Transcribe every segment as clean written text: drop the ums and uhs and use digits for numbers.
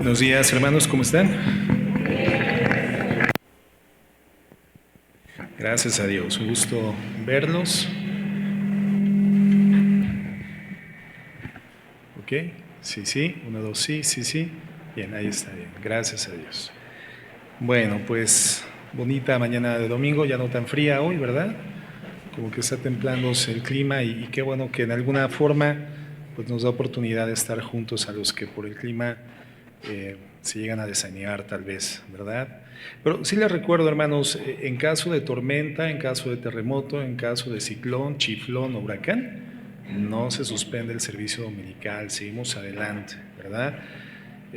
Buenos días, hermanos, ¿cómo están? Gracias a Dios, un gusto verlos. ¿Ok? Sí, 1, 2, sí. Bien, ahí está bien, gracias a Dios. Bueno, pues bonita mañana de domingo, ya no tan fría hoy, ¿verdad? Como que está templándose el clima y qué bueno que en alguna forma pues nos da oportunidad de estar juntos a los que por el clima se llegan a desanimar tal vez, ¿verdad? Pero sí les recuerdo, hermanos, en caso de tormenta, en caso de terremoto, en caso de ciclón, chiflón o huracán, no se suspende el servicio dominical, seguimos adelante, ¿verdad?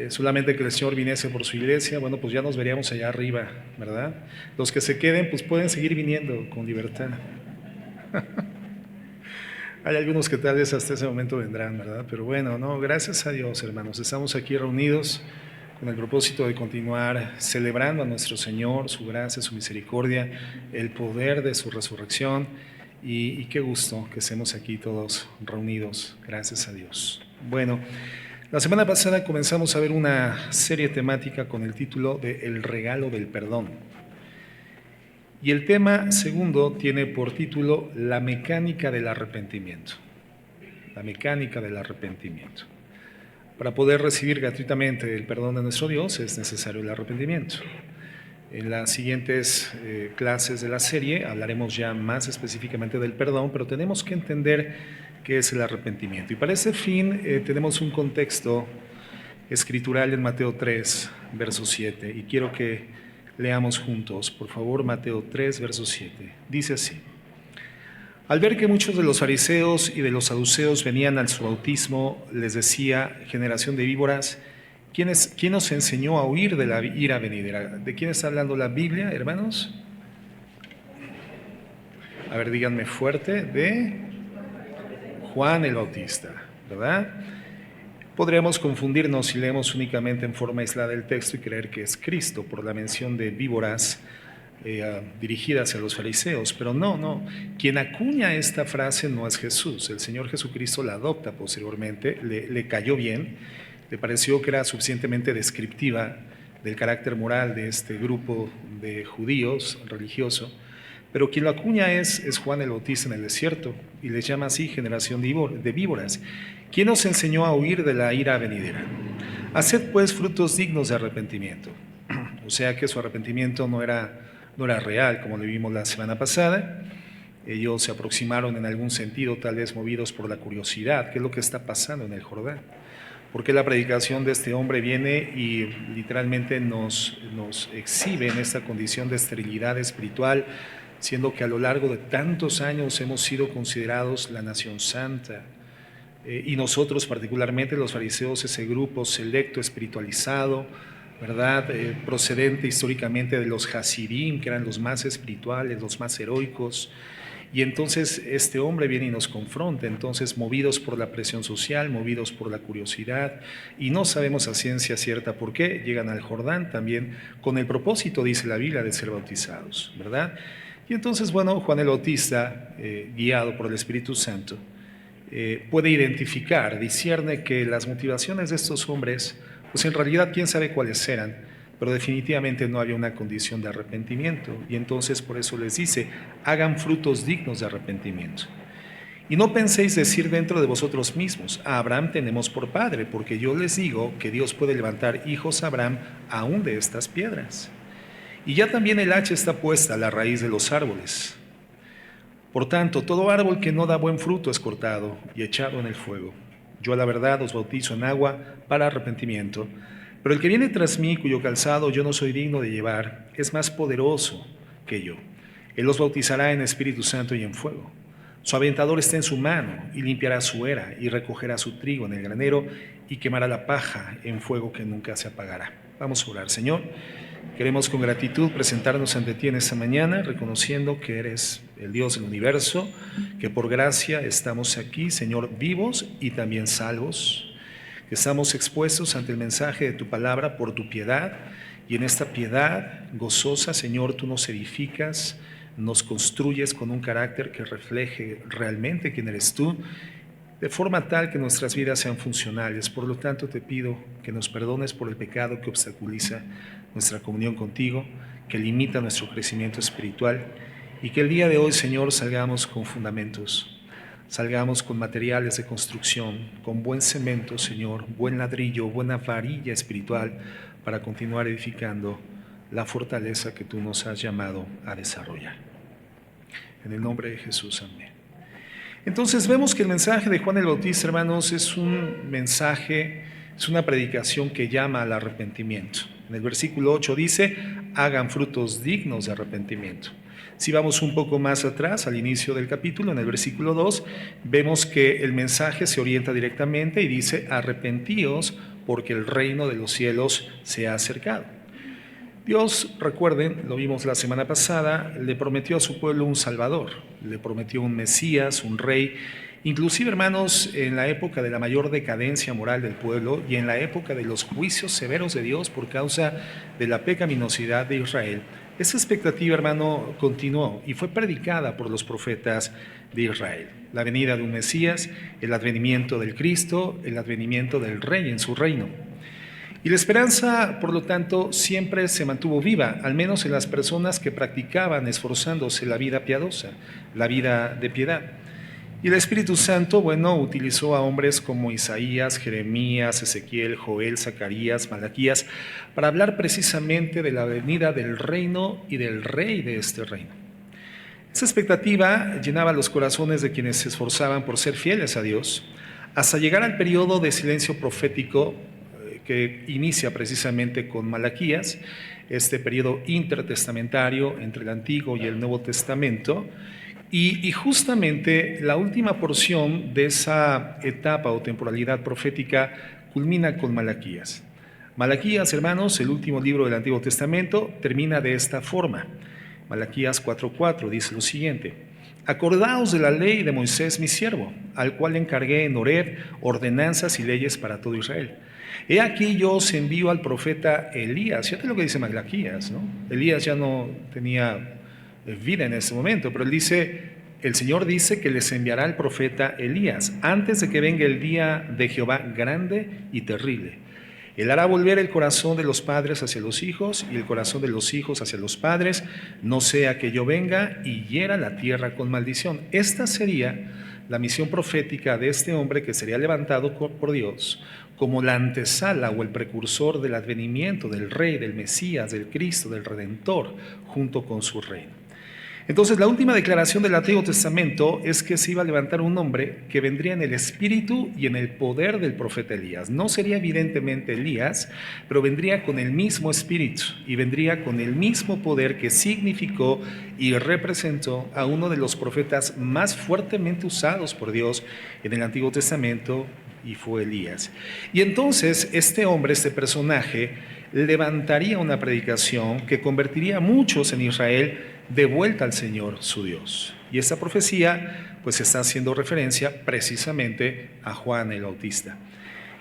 Solamente que el Señor viniese por su iglesia, bueno, pues ya nos veríamos allá arriba, ¿verdad? Los que se queden, pues pueden seguir viniendo con libertad. Hay algunos que tal vez hasta ese momento vendrán, ¿verdad? Pero bueno, no, gracias a Dios, hermanos, estamos aquí reunidos con el propósito de continuar celebrando a nuestro Señor, su gracia, su misericordia, el poder de su resurrección y qué gusto que estemos aquí todos reunidos, gracias a Dios. Bueno, la semana pasada comenzamos a ver una serie temática con el título de El regalo del perdón. Y el tema segundo tiene por título La mecánica del arrepentimiento. La mecánica del arrepentimiento. Para poder recibir gratuitamente el perdón de nuestro Dios es necesario el arrepentimiento. En las siguientes clases de la serie hablaremos ya más específicamente del perdón, pero tenemos que entender qué es el arrepentimiento. Y para ese fin tenemos un contexto escritural en Mateo 3, verso 7, y quiero que leamos juntos, por favor, Mateo 3, verso 7. Dice así: Al ver que muchos de los fariseos y de los saduceos venían al su bautismo, les decía: generación de víboras, ¿quién os enseñó a huir de la ira venidera? ¿De quién está hablando la Biblia, hermanos? A ver, díganme fuerte. De Juan el Bautista, ¿verdad? Podríamos confundirnos si leemos únicamente en forma aislada el texto y creer que es Cristo por la mención de víboras dirigidas a los fariseos, pero no. Quien acuña esta frase no es Jesús. El Señor Jesucristo la adopta posteriormente, le cayó bien, le pareció que era suficientemente descriptiva del carácter moral de este grupo de judíos religioso, pero quien lo acuña es Juan el Bautista en el desierto y les llama así generación de víboras. ¿Quién os enseñó a huir de la ira venidera? Haced pues frutos dignos de arrepentimiento. O sea que su arrepentimiento no era real, como lo vimos la semana pasada. Ellos se aproximaron en algún sentido, tal vez movidos por la curiosidad, qué es lo que está pasando en el Jordán. Porque la predicación de este hombre viene y literalmente nos exhibe en esta condición de esterilidad espiritual, siendo que a lo largo de tantos años hemos sido considerados la nación santa, y nosotros particularmente los fariseos, ese grupo selecto, espiritualizado, ¿verdad? Procedente históricamente de los Hasidim, que eran los más espirituales, los más heroicos. Y entonces este hombre viene y nos confronta, entonces movidos por la presión social, movidos por la curiosidad, y no sabemos a ciencia cierta por qué, llegan al Jordán también con el propósito, dice la Biblia, de ser bautizados, ¿verdad? Y entonces, bueno, Juan el Bautista, guiado por el Espíritu Santo, puede identificar, discierne que las motivaciones de estos hombres, pues en realidad quién sabe cuáles eran, pero definitivamente no había una condición de arrepentimiento, y entonces por eso les dice: hagan frutos dignos de arrepentimiento. Y no penséis decir dentro de vosotros mismos: a Abraham tenemos por padre, porque yo les digo que Dios puede levantar hijos a Abraham aún de estas piedras. Y ya también el hacha está puesta a la raíz de los árboles. Por tanto, todo árbol que no da buen fruto es cortado y echado en el fuego. Yo a la verdad os bautizo en agua para arrepentimiento, pero el que viene tras mí, cuyo calzado yo no soy digno de llevar, es más poderoso que yo. Él os bautizará en Espíritu Santo y en fuego. Su aventador está en su mano, y limpiará su era, y recogerá su trigo en el granero, y quemará la paja en fuego que nunca se apagará. Vamos a orar. Señor, queremos con gratitud presentarnos ante ti en esta mañana, reconociendo que eres el Dios del universo, que por gracia estamos aquí, Señor, vivos y también salvos, que estamos expuestos ante el mensaje de tu palabra por tu piedad, y en esta piedad gozosa, Señor, tú nos edificas, nos construyes con un carácter que refleje realmente quién eres tú. de forma tal que nuestras vidas sean funcionales. Por lo tanto, te pido que nos perdones por el pecado que obstaculiza nuestra comunión contigo, que limita nuestro crecimiento espiritual, y que el día de hoy, Señor, salgamos con fundamentos, salgamos con materiales de construcción, con buen cemento, Señor, buen ladrillo, buena varilla espiritual para continuar edificando la fortaleza que tú nos has llamado a desarrollar. En el nombre de Jesús, amén. Entonces vemos que el mensaje de Juan el Bautista, hermanos, es un mensaje, es una predicación que llama al arrepentimiento. En el versículo 8 dice, hagan frutos dignos de arrepentimiento. Si vamos un poco más atrás, al inicio del capítulo, en el versículo 2, vemos que el mensaje se orienta directamente y dice, arrepentíos porque el reino de los cielos se ha acercado. Dios, recuerden, lo vimos la semana pasada, le prometió a su pueblo un Salvador, le prometió un Mesías, un Rey. Inclusive, hermanos, en la época de la mayor decadencia moral del pueblo y en la época de los juicios severos de Dios por causa de la pecaminosidad de Israel, esa expectativa, hermano, continuó y fue predicada por los profetas de Israel. La venida de un Mesías, el advenimiento del Cristo, el advenimiento del Rey en su reino. Y la esperanza, por lo tanto, siempre se mantuvo viva, al menos en las personas que practicaban esforzándose la vida piadosa, la vida de piedad. Y el Espíritu Santo, utilizó a hombres como Isaías, Jeremías, Ezequiel, Joel, Zacarías, Malaquías, para hablar precisamente de la venida del reino y del Rey de este reino. Esa expectativa llenaba los corazones de quienes se esforzaban por ser fieles a Dios, hasta llegar al periodo de silencio profético que inicia precisamente con Malaquías, este periodo intertestamentario entre el Antiguo y el Nuevo Testamento, y justamente la última porción de esa etapa o temporalidad profética culmina con Malaquías. Malaquías, hermanos, el último libro del Antiguo Testamento, termina de esta forma. Malaquías 4:4 dice lo siguiente: acordaos de la ley de Moisés mi siervo, al cual encargué en Horeb ordenanzas y leyes para todo Israel. He aquí yo os envío al profeta Elías. Fíjate lo que dice Malaquías, ¿no? Elías ya no tenía vida en ese momento, pero el Señor dice que les enviará al profeta Elías antes de que venga el día de Jehová grande y terrible. Él hará volver el corazón de los padres hacia los hijos y el corazón de los hijos hacia los padres, no sea que yo venga y hiera la tierra con maldición. Esta sería la misión profética de este hombre que sería levantado por Dios como la antesala o el precursor del advenimiento del Rey, del Mesías, del Cristo, del Redentor, junto con su reino. Entonces, la última declaración del Antiguo Testamento es que se iba a levantar un hombre que vendría en el espíritu y en el poder del profeta Elías. No sería evidentemente Elías, pero vendría con el mismo espíritu y vendría con el mismo poder que significó y representó a uno de los profetas más fuertemente usados por Dios en el Antiguo Testamento, y fue Elías. Y entonces este hombre, este personaje, levantaría una predicación que convertiría a muchos en Israel de vuelta al Señor su Dios. Y esta profecía pues está haciendo referencia precisamente a Juan el Bautista.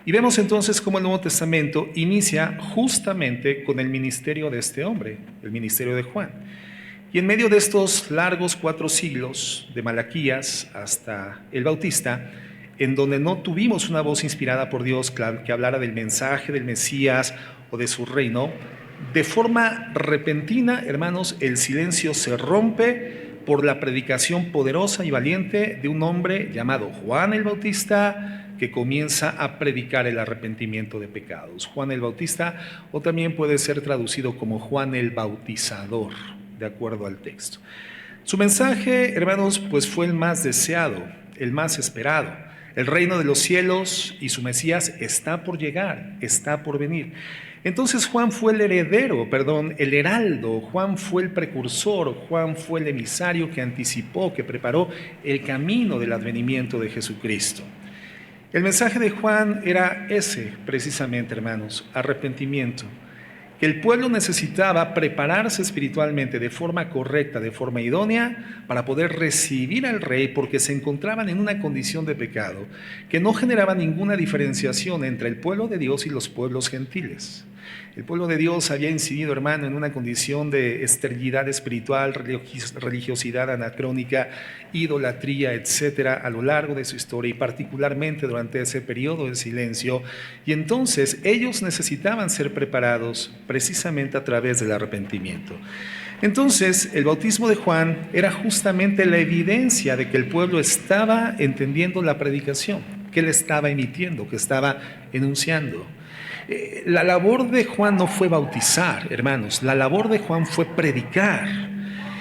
Y vemos entonces cómo el Nuevo Testamento inicia justamente con el ministerio de este hombre, el ministerio de Juan. Y en medio de estos largos 4 siglos, de Malaquías hasta el Bautista, en donde no tuvimos una voz inspirada por Dios que hablara del mensaje del Mesías o de su reino, de forma repentina, hermanos, el silencio se rompe por la predicación poderosa y valiente de un hombre llamado Juan el Bautista, que comienza a predicar el arrepentimiento de pecados. Juan el Bautista, o también puede ser traducido como Juan el Bautizador, de acuerdo al texto. Su mensaje, hermanos, pues fue el más deseado, el más esperado. El reino de los cielos y su Mesías está por llegar, está por venir. Entonces Juan fue el heraldo, Juan fue el precursor, Juan fue el emisario que anticipó, que preparó el camino del advenimiento de Jesucristo. El mensaje de Juan era ese, precisamente, hermanos, arrepentimiento. Que el pueblo necesitaba prepararse espiritualmente de forma correcta, de forma idónea, para poder recibir al Rey, porque se encontraban en una condición de pecado que no generaba ninguna diferenciación entre el pueblo de Dios y los pueblos gentiles. El pueblo de Dios había incidido, hermano, en una condición de esterilidad espiritual, religiosidad anacrónica, idolatría, etcétera, a lo largo de su historia y particularmente durante ese periodo de silencio. Y entonces ellos necesitaban ser preparados precisamente a través del arrepentimiento. Entonces, el bautismo de Juan era justamente la evidencia de que el pueblo estaba entendiendo la predicación, que él estaba emitiendo, que estaba enunciando. La labor de Juan no fue bautizar, hermanos, la labor de Juan fue predicar.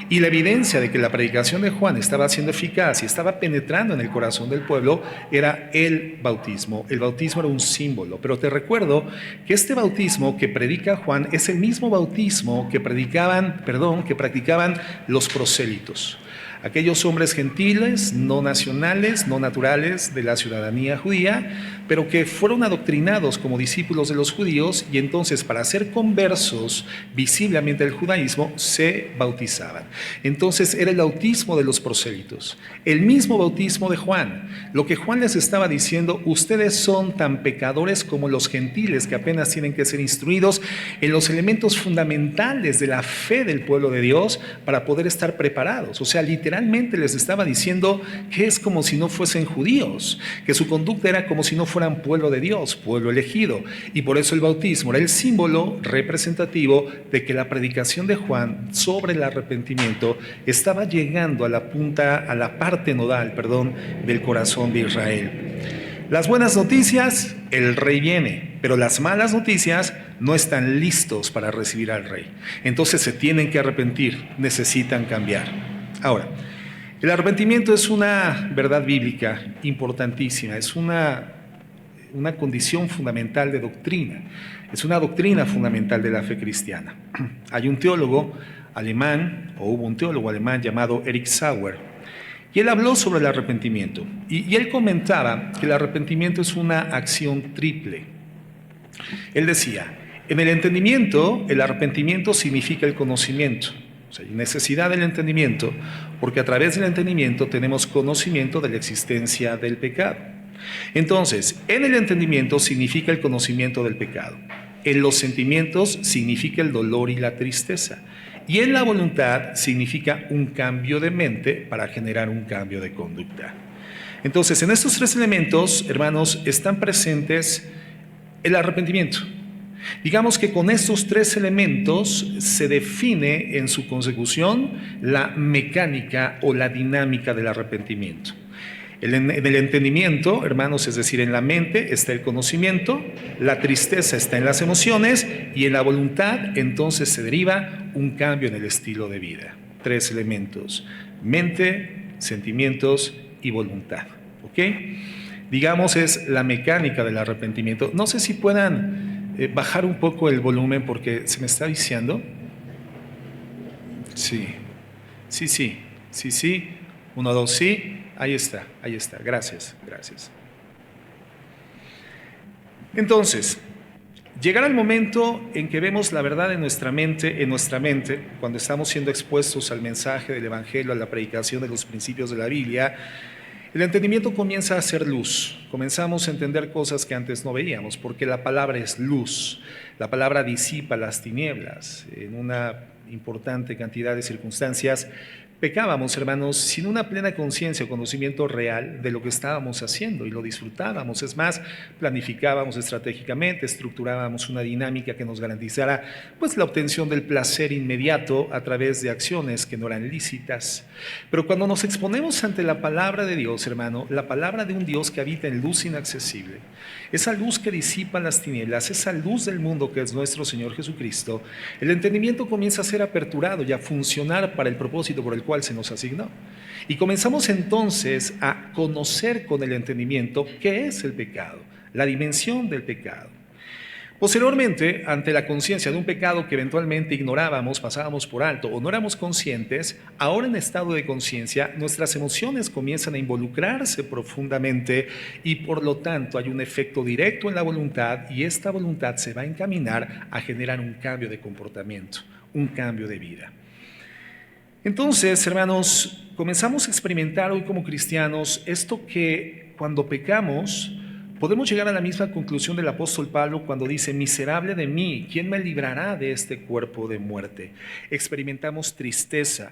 Y la evidencia de que la predicación de Juan estaba siendo eficaz y estaba penetrando en el corazón del pueblo era el bautismo. El bautismo era un símbolo, pero te recuerdo que este bautismo que predica Juan es el mismo bautismo que practicaban los prosélitos. Aquellos hombres gentiles, no nacionales, no naturales de la ciudadanía judía, pero que fueron adoctrinados como discípulos de los judíos y entonces para ser conversos visiblemente al judaísmo se bautizaban. Entonces era el bautismo de los prosélitos, el mismo bautismo de Juan. Lo que Juan les estaba diciendo, ustedes son tan pecadores como los gentiles que apenas tienen que ser instruidos en los elementos fundamentales de la fe del pueblo de Dios para poder estar preparados. O sea, literalmente les estaba diciendo que es como si no fuesen judíos, que su conducta era como si no fueran pueblo de Dios, pueblo elegido. Y por eso el bautismo era el símbolo representativo de que la predicación de Juan sobre el arrepentimiento estaba llegando a la parte nodal, del corazón de Israel. Las buenas noticias, el rey viene, pero las malas noticias no están listos para recibir al rey. Entonces se tienen que arrepentir, necesitan cambiar. Ahora, el arrepentimiento es una verdad bíblica importantísima, es una condición fundamental de doctrina, es una doctrina fundamental de la fe cristiana. Hay un teólogo alemán, o hubo un teólogo alemán llamado Erich Sauer, y él habló sobre el arrepentimiento, y él comentaba que el arrepentimiento es una acción triple. Él decía, en el entendimiento, el arrepentimiento significa el conocimiento. O sea, hay necesidad del entendimiento, porque a través del entendimiento tenemos conocimiento de la existencia del pecado. Entonces, en el entendimiento significa el conocimiento del pecado. En los sentimientos significa el dolor y la tristeza. Y en la voluntad significa un cambio de mente para generar un cambio de conducta. Entonces, en estos tres elementos, hermanos, están presentes el arrepentimiento. Digamos que con estos tres elementos se define en su consecución la mecánica o la dinámica del arrepentimiento. En el entendimiento, hermanos, es decir, en la mente está el conocimiento, la tristeza está en las emociones y en la voluntad entonces se deriva un cambio en el estilo de vida. Tres elementos: mente, sentimientos y voluntad. ¿Ok? Digamos, es la mecánica del arrepentimiento. No sé si puedan bajar un poco el volumen porque se me está viciando. Sí. 1, 2, sí. Ahí está. Gracias. Entonces, llegará el momento en que vemos la verdad en nuestra mente, cuando estamos siendo expuestos al mensaje del Evangelio, a la predicación de los principios de la Biblia. El entendimiento comienza a ser luz, comenzamos a entender cosas que antes no veíamos, porque la palabra es luz, la palabra disipa las tinieblas. En una importante cantidad de circunstancias pecábamos, hermanos, sin una plena conciencia o conocimiento real de lo que estábamos haciendo y lo disfrutábamos. Es más, planificábamos estratégicamente, estructurábamos una dinámica que nos garantizara pues la obtención del placer inmediato a través de acciones que no eran lícitas. Pero cuando nos exponemos ante la palabra de Dios, hermano, la palabra de un Dios que habita en luz inaccesible, esa luz que disipa las tinieblas, esa luz del mundo que es nuestro Señor Jesucristo, el entendimiento comienza a ser aperturado y a funcionar para el propósito por el cual se nos asignó. Y comenzamos entonces a conocer con el entendimiento qué es el pecado, la dimensión del pecado. Posteriormente, ante la conciencia de un pecado que eventualmente ignorábamos, pasábamos por alto o no éramos conscientes, ahora en estado de conciencia, nuestras emociones comienzan a involucrarse profundamente y por lo tanto hay un efecto directo en la voluntad y esta voluntad se va a encaminar a generar un cambio de comportamiento, un cambio de vida. Entonces, hermanos, comenzamos a experimentar hoy como cristianos esto que cuando pecamos, Podemos llegar a la misma conclusión del apóstol Pablo cuando dice: miserable de mí, ¿quién me librará de este cuerpo de muerte? Experimentamos tristeza.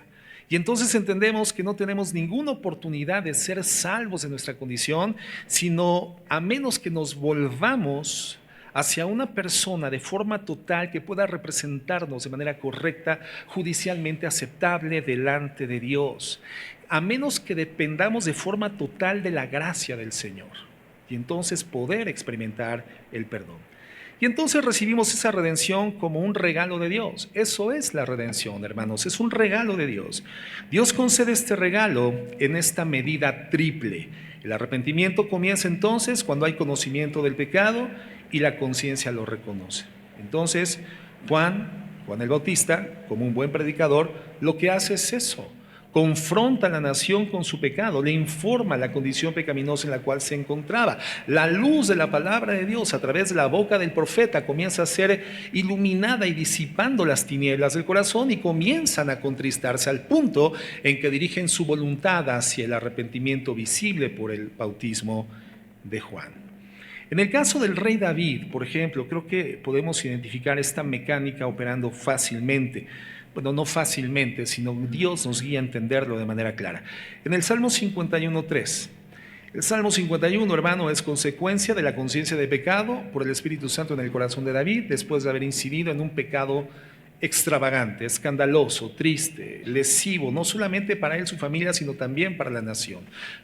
Y entonces entendemos que no tenemos ninguna oportunidad de ser salvos de nuestra condición, sino a menos que nos volvamos hacia una persona de forma total que pueda representarnos de manera correcta, judicialmente aceptable delante de Dios, a menos que dependamos de forma total de la gracia del Señor, y entonces poder experimentar el perdón. Y entonces recibimos esa redención como un regalo de Dios. Eso es la redención, hermanos, es un regalo de Dios. Dios concede este regalo en esta medida triple. El arrepentimiento comienza entonces cuando hay conocimiento del pecado y la conciencia lo reconoce. Entonces, Juan el Bautista, como un buen predicador, lo que hace es eso: confronta a la nación con su pecado, le informa la condición pecaminosa en la cual se encontraba. La luz de la palabra de Dios a través de la boca del profeta comienza a ser iluminada y disipando las tinieblas del corazón, y comienzan a contristarse al punto en que dirigen su voluntad hacia el arrepentimiento visible por el bautismo de Juan. En el caso del rey David, por ejemplo, creo que podemos identificar esta mecánica operando fácilmente. Bueno, no fácilmente, sino Dios nos guía a entenderlo de manera clara. En el Salmo 51:3, el Salmo 51, hermano, es consecuencia de la conciencia de pecado por el Espíritu Santo en el corazón de David, después de haber incidido en un pecado extravagante, escandaloso, triste, lesivo, no solamente para él, su familia, sino también para la nación.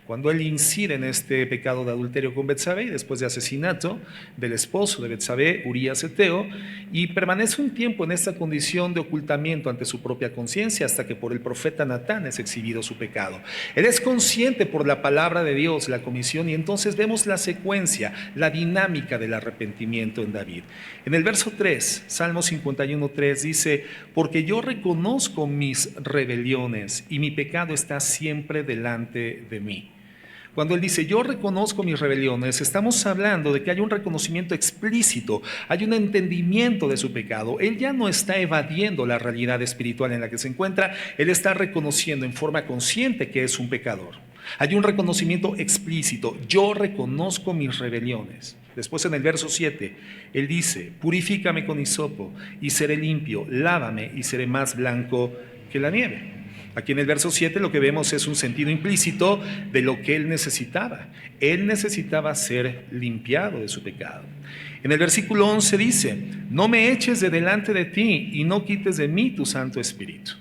Cuando él incide en este pecado de adulterio con Betsabé, después de asesinato del esposo de Betsabé, Urías Eteo, y permanece un tiempo en esta condición de ocultamiento ante su propia conciencia, hasta que por el profeta Natán es exhibido su pecado. Él es consciente por la palabra de Dios, la comisión, y entonces vemos la secuencia, la dinámica del arrepentimiento en David. En el verso 3, Salmo 51:3 dice: porque yo reconozco mis rebeliones y mi pecado está siempre delante de mí. Cuando él dice yo reconozco mis rebeliones, estamos hablando de que hay un reconocimiento explícito, hay un entendimiento de su pecado. Él ya no está evadiendo la realidad espiritual en la que se encuentra, él está reconociendo en forma consciente que es un pecador. Hay un reconocimiento explícito: yo reconozco mis rebeliones. Después en el verso 7, él dice: purifícame con hisopo y seré limpio, lávame y seré más blanco que la nieve. Aquí en el verso 7 lo que vemos es un sentido implícito de lo que él necesitaba. Él necesitaba ser limpiado de su pecado. En el versículo 11 dice: no me eches de delante de ti y no quites de mí tu Santo Espíritu.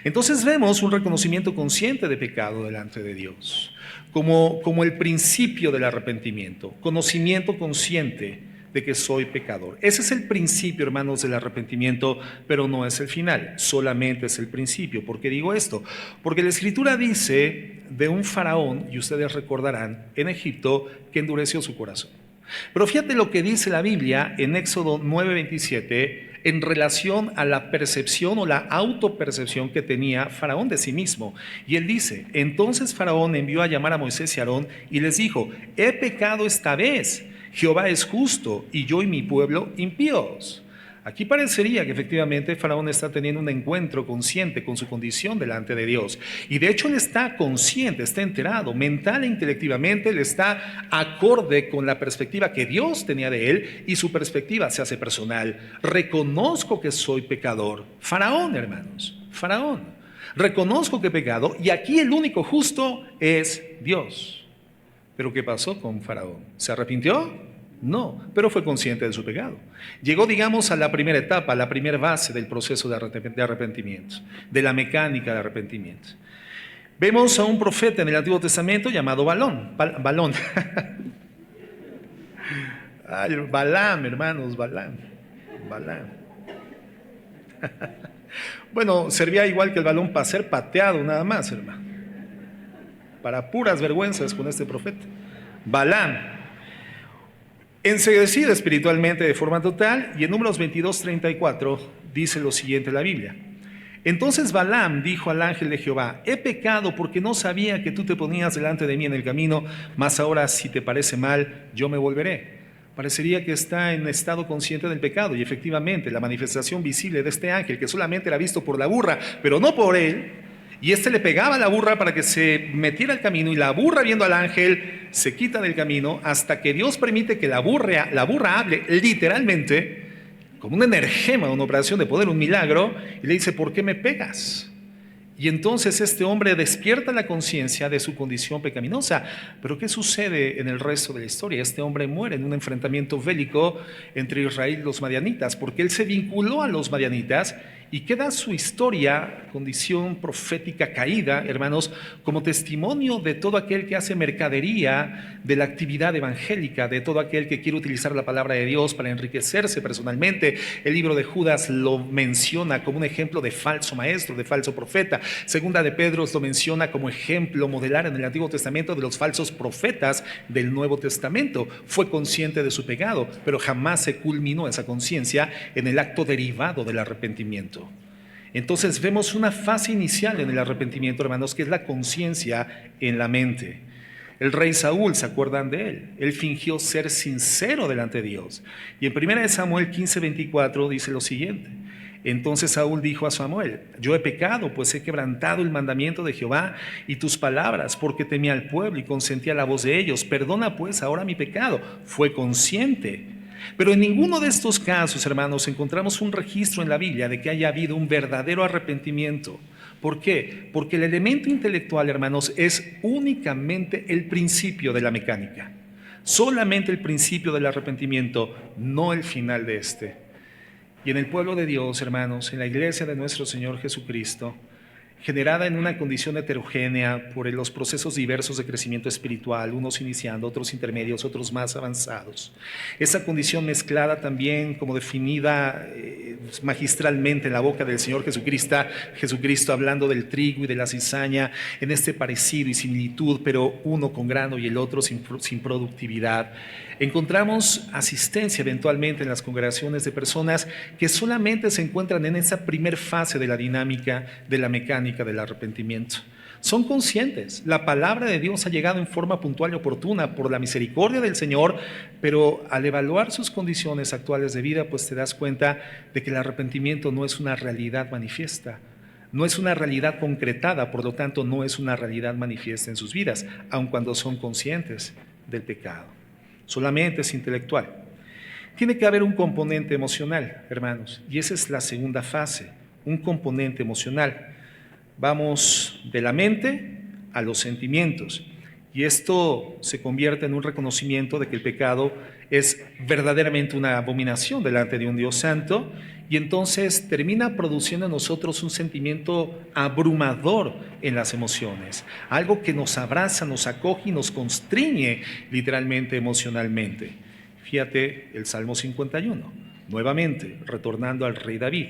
Entonces vemos un reconocimiento consciente de pecado delante de Dios, como el principio del arrepentimiento, conocimiento consciente de que soy pecador. Ese es el principio, hermanos, del arrepentimiento, pero no es el final, solamente es el principio. ¿Por qué digo esto? Porque la Escritura dice de un faraón, y ustedes recordarán, en Egipto, que endureció su corazón. Pero fíjate lo que dice la Biblia en Éxodo 9:27 en relación a la percepción o la autopercepción que tenía Faraón de sí mismo. Y él dice: entonces Faraón envió a llamar a Moisés y Aarón y les dijo: he pecado esta vez, Jehová es justo y yo y mi pueblo impíos. Aquí parecería que efectivamente Faraón está teniendo un encuentro consciente con su condición delante de Dios. Y de hecho él está consciente, está enterado, mental e intelectivamente, él está acorde con la perspectiva que Dios tenía de él, y su perspectiva se hace personal. Reconozco que soy pecador. Faraón, hermanos, Faraón. Reconozco que he pecado, y aquí el único justo es Dios. ¿Pero qué pasó con Faraón? ¿Se arrepintió? No, pero fue consciente de su pecado. Llegó, digamos, a la primera etapa, a la primera base del proceso de arrepentimiento, de la mecánica de arrepentimiento. Vemos a un profeta en el Antiguo Testamento llamado Balón. Ay, Balaam, hermanos, Balaam. Bueno, servía igual que el balón para ser pateado nada más, hermano. Para puras vergüenzas con este profeta. Balaam. Enseguecido espiritualmente de forma total, y en Números 22:34 dice lo siguiente la Biblia: entonces Balaam dijo al ángel de Jehová: he pecado porque no sabía que tú te ponías delante de mí en el camino, mas ahora si te parece mal, yo me volveré. Parecería que está en estado consciente del pecado, y efectivamente la manifestación visible de este ángel, que solamente era visto por la burra, pero no por él, Y este le pegaba a la burra para que se metiera al camino, y la burra, viendo al ángel, se quita del camino hasta que Dios permite que la burra hable literalmente, como un energema, una operación de poder, un milagro, y le dice: ¿por qué me pegas? Y entonces este hombre despierta la conciencia de su condición pecaminosa. Pero ¿qué sucede en el resto de la historia? Este hombre muere en un enfrentamiento bélico entre Israel y los madianitas, porque él se vinculó a los madianitas, y queda su historia, condición profética caída, hermanos, como testimonio de todo aquel que hace mercadería de la actividad evangélica, de todo aquel que quiere utilizar la palabra de Dios para enriquecerse personalmente. El libro de Judas lo menciona como un ejemplo de falso maestro, de falso profeta. Segunda de Pedro lo menciona como ejemplo modelar en el Antiguo Testamento de los falsos profetas del Nuevo Testamento. Fue consciente de su pecado, pero jamás se culminó esa conciencia en el acto derivado del arrepentimiento. Entonces vemos una fase inicial en el arrepentimiento, hermanos, que es la conciencia en la mente. El rey Saúl, ¿se acuerdan de él? Él fingió ser sincero delante de Dios. Y en 1 Samuel 15:24 dice lo siguiente: entonces Saúl dijo a Samuel: yo he pecado, pues he quebrantado el mandamiento de Jehová y tus palabras, porque temía al pueblo y consentía la voz de ellos. Perdona pues ahora mi pecado. Fue consciente. Pero en ninguno de estos casos, hermanos, encontramos un registro en la Biblia de que haya habido un verdadero arrepentimiento. ¿Por qué? Porque el elemento intelectual, hermanos, es únicamente el principio de la mecánica. Solamente el principio del arrepentimiento, no el final de este. Y en el pueblo de Dios, hermanos, en la iglesia de nuestro Señor Jesucristo, generada en una condición heterogénea por los procesos diversos de crecimiento espiritual, unos iniciando, otros intermedios, otros más avanzados. Esa condición mezclada también, como definida magistralmente en la boca del Señor Jesucristo, hablando del trigo y de la cizaña, en este parecido y similitud, pero uno con grano y el otro sin productividad. Encontramos asistencia eventualmente en las congregaciones de personas que solamente se encuentran en esa primer fase de la dinámica, de la mecánica del arrepentimiento. Son conscientes, la palabra de Dios ha llegado en forma puntual y oportuna por la misericordia del Señor, pero al evaluar sus condiciones actuales de vida, pues te das cuenta de que el arrepentimiento no es una realidad manifiesta, no es una realidad concretada, por lo tanto no es una realidad manifiesta en sus vidas, aun cuando son conscientes del pecado. Solamente es intelectual. Tiene que haber un componente emocional, hermanos, y esa es la segunda fase, un componente emocional. Vamos de la mente a los sentimientos, y esto se convierte en un reconocimiento de que el pecado es verdaderamente una abominación delante de un Dios santo, y entonces termina produciendo en nosotros un sentimiento abrumador en las emociones, algo que nos abraza, nos acoge y nos constriñe literalmente emocionalmente. Fíjate el Salmo 51, nuevamente retornando al rey David.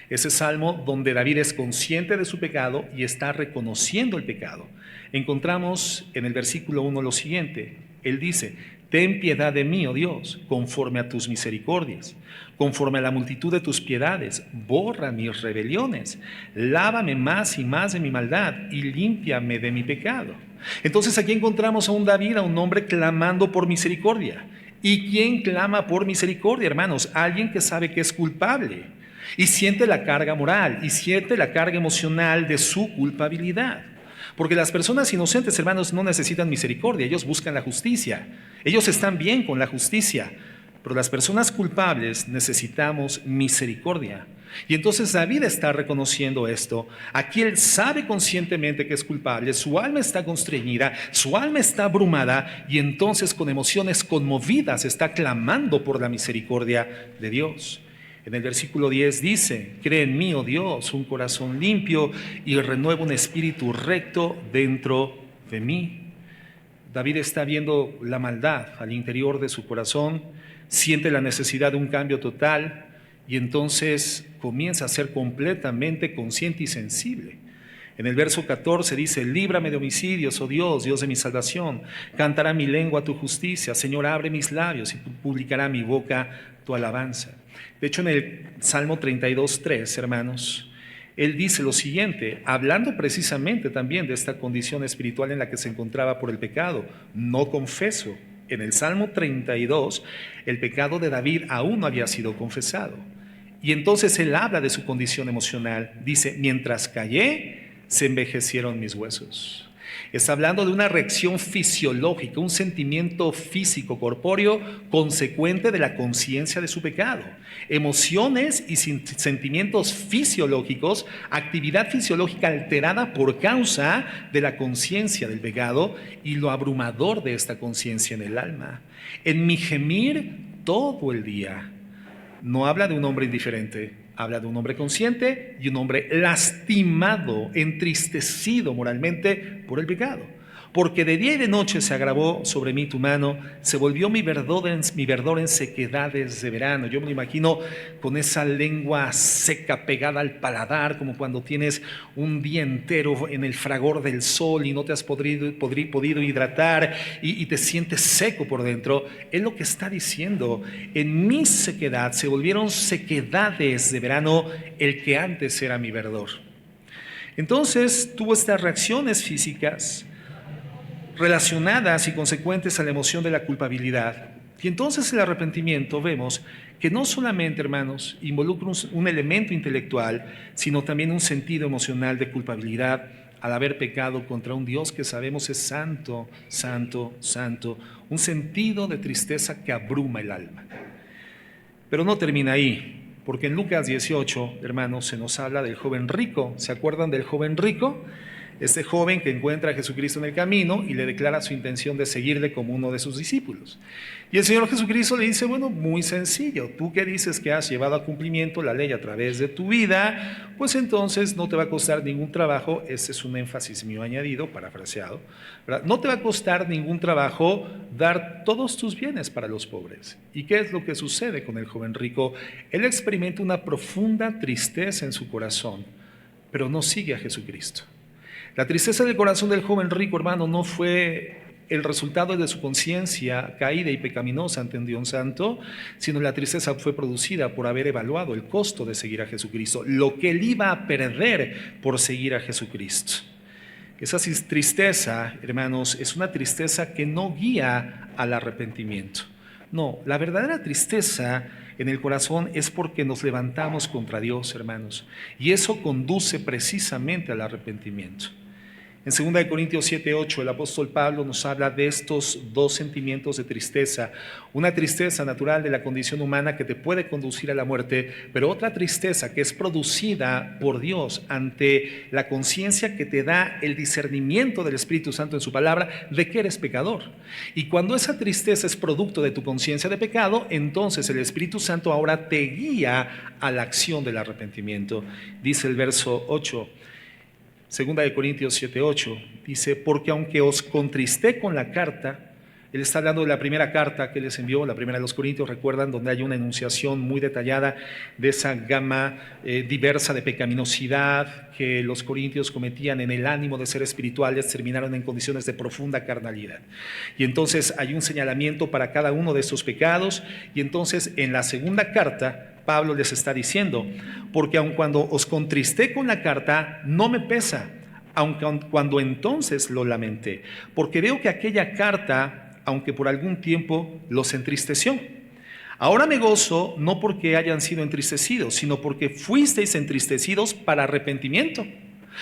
Ese salmo donde David es consciente de su pecado y está reconociendo el pecado. Encontramos en el versículo 1 lo siguiente, él dice: ten piedad de mí, oh Dios, conforme a tus misericordias, conforme a la multitud de tus piedades, borra mis rebeliones, lávame más y más de mi maldad y límpiame de mi pecado. Entonces aquí encontramos a un David, a un hombre clamando por misericordia. ¿Y quién clama por misericordia, hermanos? Alguien que sabe que es culpable y siente la carga moral y siente la carga emocional de su culpabilidad. Porque las personas inocentes, hermanos, no necesitan misericordia, ellos buscan la justicia, ellos están bien con la justicia, pero las personas culpables necesitamos misericordia. Y entonces David está reconociendo esto. Aquí él sabe conscientemente que es culpable, su alma está constreñida, su alma está abrumada, y entonces con emociones conmovidas está clamando por la misericordia de Dios. En el versículo 10 dice: cree en mí, oh Dios, un corazón limpio y renueva un espíritu recto dentro de mí. David está viendo la maldad al interior de su corazón, siente la necesidad de un cambio total y entonces comienza a ser completamente consciente y sensible. En el verso 14 dice: líbrame de homicidios, oh Dios, Dios de mi salvación. Cantará mi lengua tu justicia. Señor, abre mis labios y publicará mi boca tu alabanza. De hecho, en el Salmo 32:3, hermanos, él dice lo siguiente, hablando precisamente también de esta condición espiritual en la que se encontraba por el pecado: no confeso. En el Salmo 32, el pecado de David aún no había sido confesado. Y entonces él habla de su condición emocional. Dice, mientras callé, se envejecieron mis huesos. Está hablando de una reacción fisiológica, un sentimiento físico, corpóreo, consecuente de la conciencia de su pecado. Emociones y sentimientos fisiológicos, actividad fisiológica alterada por causa de la conciencia del pecado y lo abrumador de esta conciencia en el alma. En mi gemir todo el día. No habla de un hombre indiferente, habla de un hombre consciente y un hombre lastimado, entristecido moralmente por el pecado. Porque de día y de noche se agravó sobre mí tu mano, se volvió mi verdor en sequedades de verano. Yo me lo imagino con esa lengua seca pegada al paladar, como cuando tienes un día entero en el fragor del sol y no te has podido hidratar y te sientes seco por dentro. Es lo que está diciendo. En mi sequedad se volvieron sequedades de verano el que antes era mi verdor. Entonces tuvo estas reacciones físicas relacionadas y consecuentes a la emoción de la culpabilidad. Y entonces el arrepentimiento vemos que no solamente, hermanos, involucra un elemento intelectual, sino también un sentido emocional de culpabilidad al haber pecado contra un Dios que sabemos es santo, santo, santo, un sentido de tristeza que abruma el alma. Pero no termina ahí, porque en Lucas 18, hermanos, se nos habla del joven rico. ¿Se acuerdan del joven rico? Este joven que encuentra a Jesucristo en el camino y le declara su intención de seguirle como uno de sus discípulos. Y el Señor Jesucristo le dice, bueno, muy sencillo, tú que dices que has llevado a cumplimiento la ley a través de tu vida, pues entonces no te va a costar ningún trabajo, ese es un énfasis mío añadido, parafraseado, ¿verdad? No te va a costar ningún trabajo dar todos tus bienes para los pobres. ¿Y qué es lo que sucede con el joven rico? Él experimenta una profunda tristeza en su corazón, pero no sigue a Jesucristo. La tristeza del corazón del joven rico, hermano, no fue el resultado de su conciencia caída y pecaminosa ante un Dios santo, sino la tristeza fue producida por haber evaluado el costo de seguir a Jesucristo, lo que él iba a perder por seguir a Jesucristo. Esa tristeza, hermanos, es una tristeza que no guía al arrepentimiento. No, la verdadera tristeza en el corazón es porque nos levantamos contra Dios, hermanos, y eso conduce precisamente al arrepentimiento. En 2 Corintios 7:8 el apóstol Pablo nos habla de estos dos sentimientos de tristeza, una tristeza natural de la condición humana que te puede conducir a la muerte, pero otra tristeza que es producida por Dios ante la conciencia que te da el discernimiento del Espíritu Santo en su palabra de que eres pecador. Y cuando esa tristeza es producto de tu conciencia de pecado, entonces el Espíritu Santo ahora te guía a la acción del arrepentimiento. Dice el verso 8. 2 Corintios 7:8 dice, porque aunque os contristé con la carta, él está hablando de la primera carta que les envió, la primera de los Corintios, recuerdan, donde hay una enunciación muy detallada de esa gama diversa de pecaminosidad que los corintios cometían en el ánimo de ser espirituales, terminaron en condiciones de profunda carnalidad. Y entonces hay un señalamiento para cada uno de estos pecados, y entonces en la segunda carta, Pablo les está diciendo, porque aun cuando os contristé con la carta, no me pesa, aunque cuando entonces lo lamenté, porque veo que aquella carta, aunque por algún tiempo los entristeció. Ahora me gozo no porque hayan sido entristecidos, sino porque fuisteis entristecidos para arrepentimiento.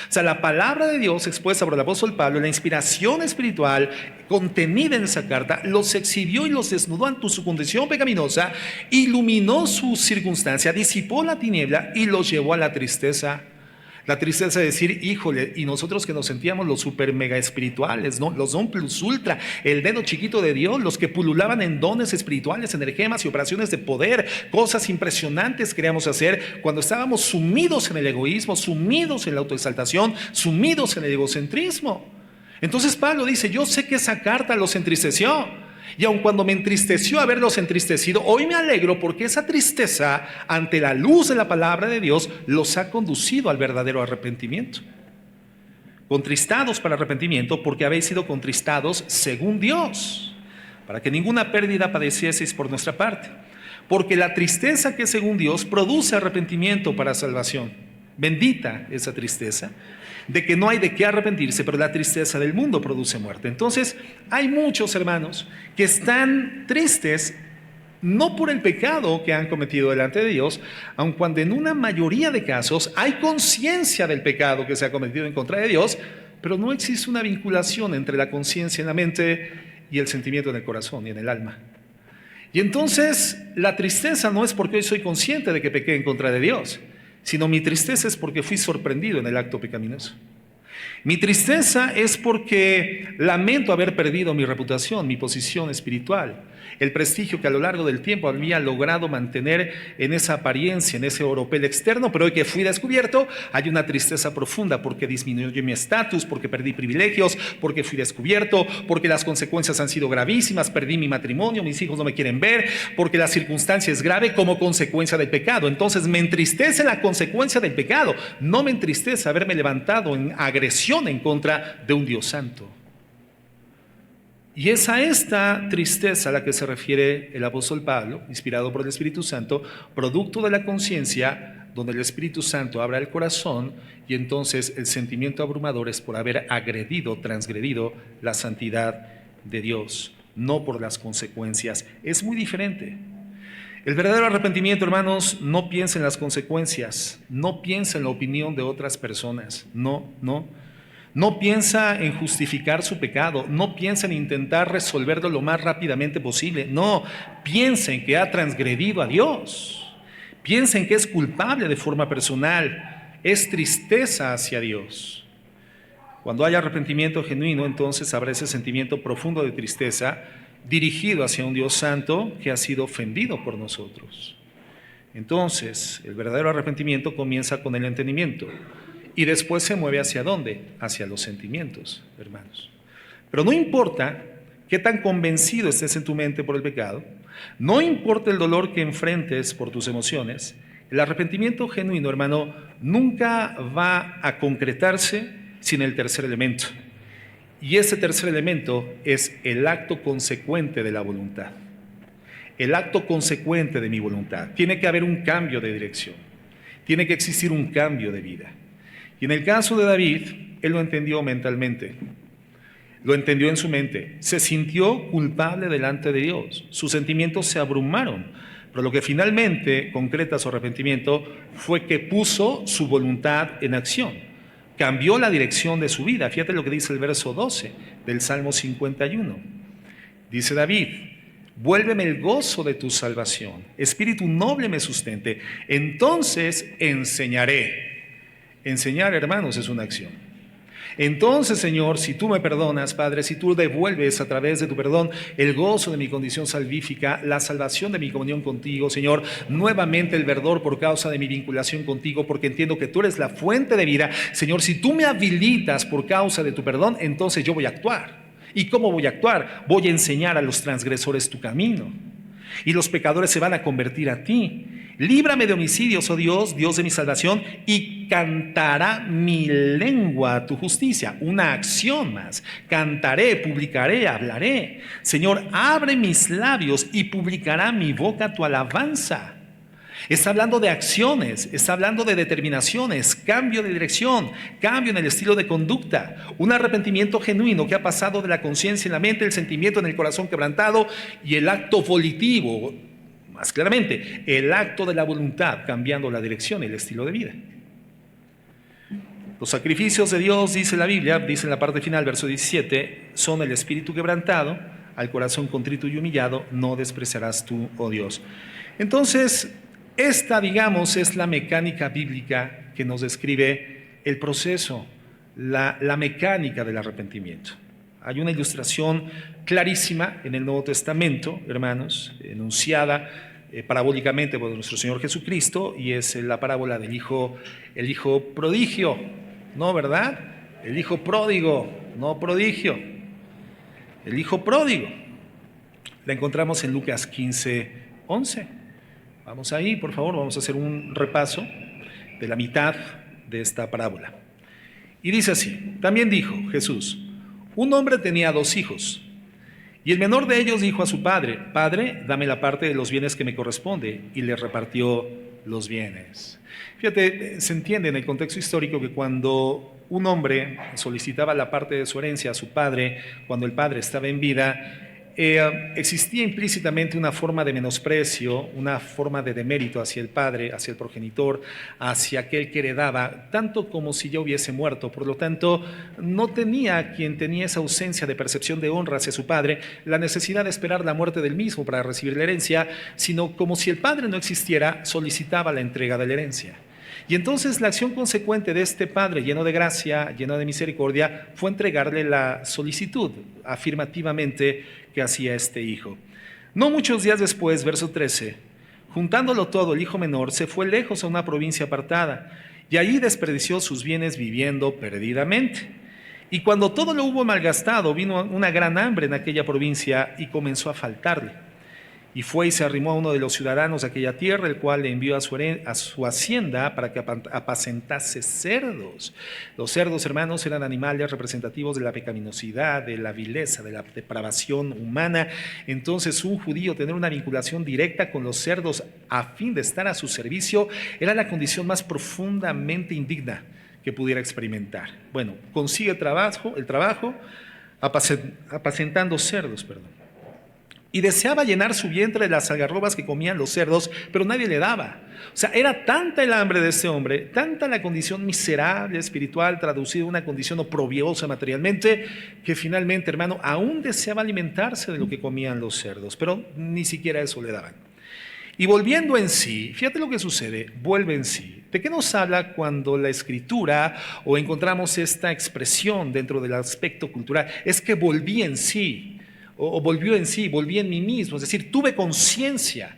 O sea, la palabra de Dios expuesta por el apóstol Pablo, la inspiración espiritual contenida en esa carta, los exhibió y los desnudó ante su condición pecaminosa, iluminó su circunstancia, disipó la tiniebla y los llevó a la tristeza. La tristeza de decir, híjole, y nosotros que nos sentíamos los super mega espirituales, ¿no? Los don plus ultra, el dedo chiquito de Dios, los que pululaban en dones espirituales, energemas y operaciones de poder, cosas impresionantes queríamos hacer cuando estábamos sumidos en el egoísmo, sumidos en la autoexaltación, sumidos en el egocentrismo. Entonces Pablo dice, yo sé que esa carta los entristeció. Y aun cuando me entristeció haberlos entristecido, hoy me alegro porque esa tristeza ante la luz de la palabra de Dios los ha conducido al verdadero arrepentimiento. Contristados para arrepentimiento porque habéis sido contristados según Dios, para que ninguna pérdida padecieseis por nuestra parte. Porque la tristeza que es según Dios produce arrepentimiento para salvación. Bendita esa tristeza, de que no hay de qué arrepentirse, pero la tristeza del mundo produce muerte. Entonces, hay muchos hermanos que están tristes no por el pecado que han cometido delante de Dios, aun cuando en una mayoría de casos hay conciencia del pecado que se ha cometido en contra de Dios, pero no existe una vinculación entre la conciencia en la mente y el sentimiento en el corazón y en el alma. Y entonces la tristeza no es porque hoy soy consciente de que pequé en contra de Dios, sino mi tristeza es porque fui sorprendido en el acto pecaminoso. Mi tristeza es porque lamento haber perdido mi reputación, mi posición espiritual, el prestigio que a lo largo del tiempo había logrado mantener en esa apariencia, en ese oropel externo, pero hoy que fui descubierto, hay una tristeza profunda porque disminuyó mi estatus, porque perdí privilegios, porque fui descubierto, porque las consecuencias han sido gravísimas, perdí mi matrimonio, mis hijos no me quieren ver, porque la circunstancia es grave como consecuencia del pecado. Entonces me entristece la consecuencia del pecado, no me entristece haberme levantado en agresión en contra de un Dios santo. Y es a esta tristeza a la que se refiere el apóstol Pablo, inspirado por el Espíritu Santo, producto de la conciencia, donde el Espíritu Santo abra el corazón y entonces el sentimiento abrumador es por haber agredido, transgredido la santidad de Dios, no por las consecuencias. Es muy diferente. El verdadero arrepentimiento, hermanos, no piensa en las consecuencias, no piensa en la opinión de otras personas, no piensa en justificar su pecado, no piensa en intentar resolverlo lo más rápidamente posible, no, piensa en que ha transgredido a Dios, piensa en que es culpable de forma personal, es tristeza hacia Dios. Cuando haya arrepentimiento genuino, entonces habrá ese sentimiento profundo de tristeza dirigido hacia un Dios santo que ha sido ofendido por nosotros. Entonces, el verdadero arrepentimiento comienza con el entendimiento. Y después se mueve ¿hacia dónde? Hacia los sentimientos, hermanos. Pero no importa qué tan convencido estés en tu mente por el pecado, no importa el dolor que enfrentes por tus emociones, el arrepentimiento genuino, hermano, nunca va a concretarse sin el tercer elemento. Y ese tercer elemento es el acto consecuente de la voluntad. El acto consecuente de mi voluntad. Tiene que haber un cambio de dirección. Tiene que existir un cambio de vida. Y en el caso de David, él lo entendió mentalmente, lo entendió en su mente, se sintió culpable delante de Dios, sus sentimientos se abrumaron, pero lo que finalmente concreta su arrepentimiento fue que puso su voluntad en acción, cambió la dirección de su vida. Fíjate lo que dice el verso 12 del Salmo 51. Dice David: vuélveme el gozo de tu salvación, espíritu noble me sustente, entonces enseñaré. Enseñar, hermanos, es una acción. Entonces, Señor, si tú me perdonas, Padre, si tú devuelves a través de tu perdón el gozo de mi condición salvífica, la salvación de mi comunión contigo, Señor, nuevamente el verdor por causa de mi vinculación contigo, porque entiendo que tú eres la fuente de vida, Señor, si tú me habilitas por causa de tu perdón, entonces yo voy a actuar. ¿Y cómo voy a actuar? Voy a enseñar a los transgresores tu camino, y los pecadores se van a convertir a ti. Líbrame de homicidios, oh Dios, Dios de mi salvación, y cantará mi lengua tu justicia. Una acción más. Cantaré, publicaré, hablaré. Señor, abre mis labios y publicará mi boca tu alabanza. Está hablando de acciones, está hablando de determinaciones, cambio de dirección, cambio en el estilo de conducta, un arrepentimiento genuino que ha pasado de la conciencia en la mente, el sentimiento en el corazón quebrantado y el acto volitivo. Más claramente, el acto de la voluntad cambiando la dirección y el estilo de vida. Los sacrificios de Dios, dice la Biblia, dice en la parte final, verso 17, son el espíritu quebrantado, al corazón contrito y humillado, no despreciarás tú, oh Dios. Entonces, esta, digamos, es la mecánica bíblica que nos describe el proceso, la mecánica del arrepentimiento. Hay una ilustración clarísima en el Nuevo Testamento, hermanos, enunciada parabólicamente por nuestro Señor Jesucristo, y es la parábola del el hijo prodigio, ¿no, verdad? El hijo pródigo, no prodigio. El hijo pródigo. La encontramos en Lucas 15:11. Vamos ahí, por favor, vamos a hacer un repaso de la mitad de esta parábola. Y dice así: también dijo Jesús: un hombre tenía 2 hijos, y el menor de ellos dijo a su padre: Padre, dame la parte de los bienes que me corresponde, y le repartió los bienes. Fíjate, se entiende en el contexto histórico que cuando un hombre solicitaba la parte de su herencia a su padre, cuando el padre estaba en vida, existía implícitamente una forma de menosprecio, una forma de demérito hacia el padre, hacia el progenitor, hacia aquel que heredaba, tanto como si ya hubiese muerto. Por lo tanto, no tenía quien tenía esa ausencia de percepción de honra hacia su padre la necesidad de esperar la muerte del mismo para recibir la herencia, sino como si el padre no existiera, solicitaba la entrega de la herencia. Y entonces la acción consecuente de este padre lleno de gracia, lleno de misericordia, fue entregarle la solicitud afirmativamente que hacía este hijo. No muchos días después, verso 13, juntándolo todo, el hijo menor se fue lejos a una provincia apartada y allí desperdició sus bienes viviendo perdidamente. Y cuando todo lo hubo malgastado, vino una gran hambre en aquella provincia y comenzó a faltarle. Y fue y se arrimó a uno de los ciudadanos de aquella tierra, el cual le envió a su hacienda para que apacentase cerdos. Los cerdos, hermanos, eran animales representativos de la pecaminosidad, de la vileza, de la depravación humana. Entonces, un judío tener una vinculación directa con los cerdos a fin de estar a su servicio era la condición más profundamente indigna que pudiera experimentar. Bueno, consigue el trabajo apacentando cerdos, y deseaba llenar su vientre de las algarrobas que comían los cerdos, pero nadie le daba. O sea, era tanta el hambre de este hombre, tanta la condición miserable espiritual, traducida en una condición oprobiosa materialmente, que finalmente, hermano, aún deseaba alimentarse de lo que comían los cerdos, pero ni siquiera eso le daban. Y volviendo en sí, fíjate lo que sucede, vuelve en sí. ¿De qué nos habla cuando la escritura o encontramos esta expresión dentro del aspecto cultural? Es que volví en sí. O volvió en sí, volví en mí mismo, es decir, tuve conciencia.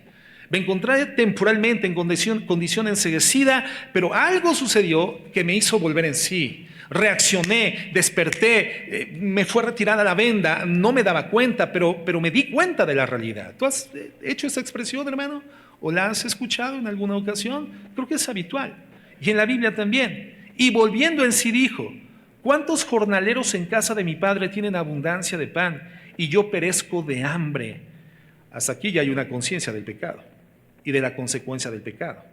Me encontré temporalmente en condición enceguecida, pero algo sucedió que me hizo volver en sí. Reaccioné, desperté, me fue retirada la venda, no me daba cuenta, pero me di cuenta de la realidad. ¿Tú has hecho esa expresión, hermano? ¿O la has escuchado en alguna ocasión? Creo que es habitual. Y en la Biblia también. Y volviendo en sí dijo, ¿cuántos jornaleros en casa de mi padre tienen abundancia de pan y yo perezco de hambre? Hasta aquí ya hay una conciencia del pecado y de la consecuencia del pecado.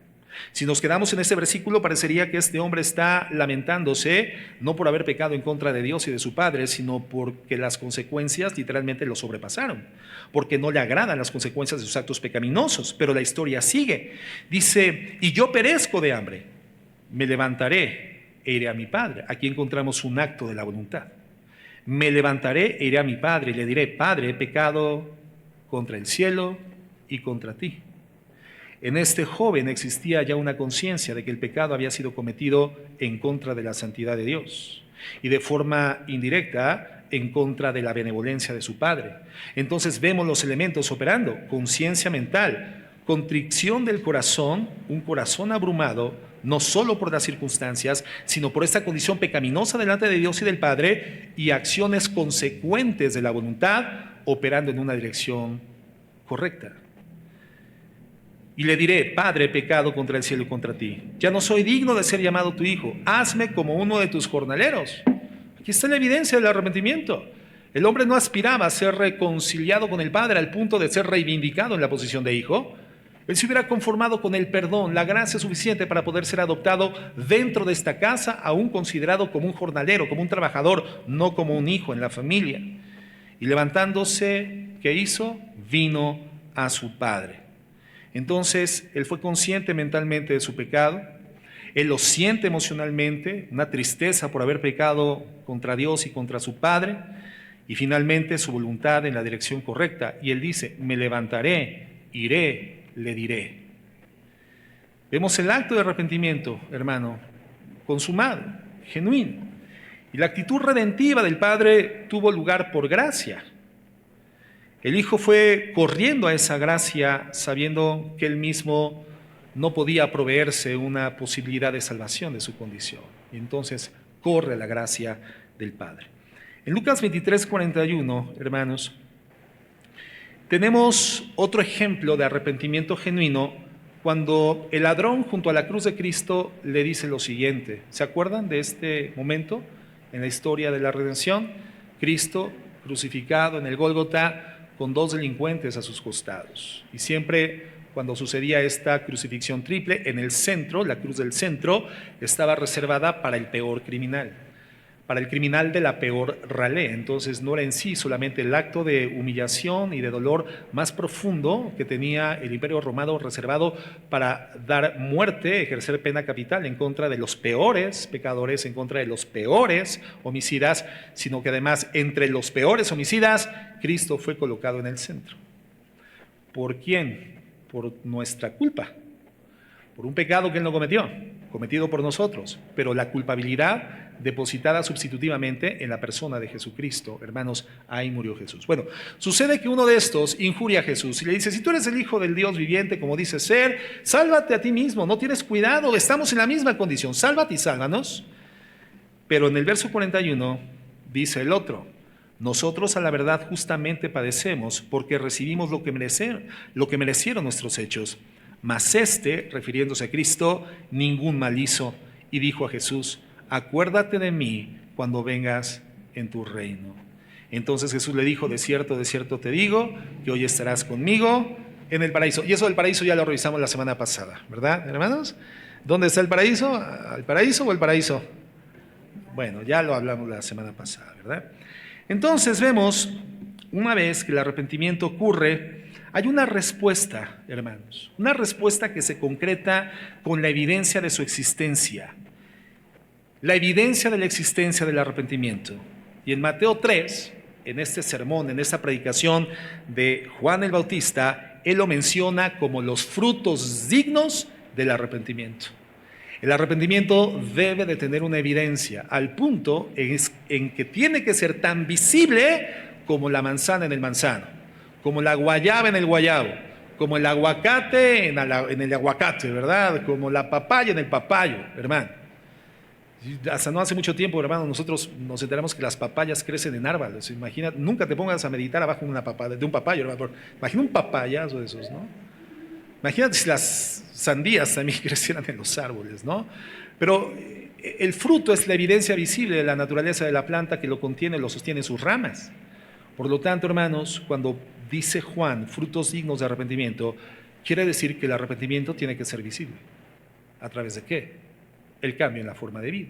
Si nos quedamos en este versículo, parecería que este hombre está lamentándose no por haber pecado en contra de Dios y de su padre, sino porque las consecuencias literalmente lo sobrepasaron, porque no le agradan las consecuencias de sus actos pecaminosos. Pero la historia sigue. Dice, y yo perezco de hambre, me levantaré e iré a mi padre. Aquí encontramos un acto de la voluntad. Me levantaré e iré a mi padre y le diré, Padre, he pecado contra el cielo y contra ti. En este joven existía ya una conciencia de que el pecado había sido cometido en contra de la santidad de Dios y de forma indirecta en contra de la benevolencia de su padre. Entonces vemos los elementos operando: conciencia mental, contrición del corazón, un corazón abrumado, no solo por las circunstancias, sino por esta condición pecaminosa delante de Dios y del Padre, y acciones consecuentes de la voluntad operando en una dirección correcta. Y le diré, Padre, he pecado contra el cielo y contra ti. Ya no soy digno de ser llamado tu hijo. Hazme como uno de tus jornaleros. Aquí está la evidencia del arrepentimiento. El hombre no aspiraba a ser reconciliado con el Padre al punto de ser reivindicado en la posición de hijo. Él se hubiera conformado con el perdón, la gracia suficiente para poder ser adoptado dentro de esta casa, aún considerado como un jornalero, como un trabajador, no como un hijo en la familia. Y levantándose, ¿qué hizo? Vino a su padre. Entonces, él fue consciente mentalmente de su pecado, él lo siente emocionalmente, una tristeza por haber pecado contra Dios y contra su padre, y finalmente su voluntad en la dirección correcta. Y él dice, me levantaré, iré, le diré. Vemos el acto de arrepentimiento, hermano, consumado, genuino. Y la actitud redentiva del Padre tuvo lugar por gracia. El Hijo fue corriendo a esa gracia sabiendo que él mismo no podía proveerse una posibilidad de salvación de su condición. Y entonces corre a la gracia del Padre. En Lucas 23:41, hermanos, tenemos otro ejemplo de arrepentimiento genuino cuando el ladrón junto a la cruz de Cristo le dice lo siguiente. ¿Se acuerdan de este momento en la historia de la redención? Cristo crucificado en el Gólgota con dos delincuentes a sus costados. Y siempre cuando sucedía esta crucifixión triple, en el centro, la cruz del centro, estaba reservada para el peor criminal, para el criminal de la peor ralé. Entonces no era en sí solamente el acto de humillación y de dolor más profundo que tenía el Imperio Romano reservado para dar muerte, ejercer pena capital en contra de los peores pecadores, en contra de los peores homicidas, sino que además entre los peores homicidas, Cristo fue colocado en el centro. ¿Por quién? Por nuestra culpa, por un pecado que Él no cometió, cometido por nosotros, pero la culpabilidad depositada sustitutivamente en la persona de Jesucristo. Hermanos, ahí murió Jesús. Bueno, sucede que uno de estos injuria a Jesús y le dice: si tú eres el Hijo del Dios viviente, como dices ser, sálvate a ti mismo, no tienes cuidado, estamos en la misma condición, sálvate y sálvanos. Pero en el verso 41 dice el otro: nosotros a la verdad justamente padecemos porque recibimos lo que merecieron nuestros hechos. Mas este, refiriéndose a Cristo, ningún mal hizo, y dijo a Jesús: acuérdate de mí cuando vengas en tu reino. Entonces Jesús le dijo: de cierto te digo, que hoy estarás conmigo en el paraíso. Y eso del paraíso ya lo revisamos la semana pasada, ¿verdad, hermanos? ¿Dónde está el paraíso? ¿El paraíso o el paraíso? Bueno, ya lo hablamos la semana pasada, ¿verdad? Entonces vemos, una vez que el arrepentimiento ocurre, hay una respuesta, hermanos, una respuesta que se concreta con la evidencia de su existencia, la evidencia de la existencia del arrepentimiento. Y en Mateo 3, en este sermón, en esta predicación de Juan el Bautista, él lo menciona como los frutos dignos del arrepentimiento. El arrepentimiento debe de tener una evidencia, al punto en que tiene que ser tan visible como la manzana en el manzano, como la guayaba en el guayabo, como el aguacate en el aguacate, ¿verdad? Como la papaya en el papayo, hermano. Hasta no hace mucho tiempo, hermano, nosotros nos enteramos que las papayas crecen en árboles. Imagina, nunca te pongas a meditar abajo de un papayo, hermano. Imagina un papayazo de esos, ¿no? Imagínate si las sandías también crecieran en los árboles, ¿no? Pero el fruto es la evidencia visible de la naturaleza de la planta que lo contiene, lo sostiene en sus ramas. Por lo tanto, hermanos, cuando dice Juan frutos dignos de arrepentimiento, quiere decir que el arrepentimiento tiene que ser visible. ¿A través de qué? El cambio en la forma de vida,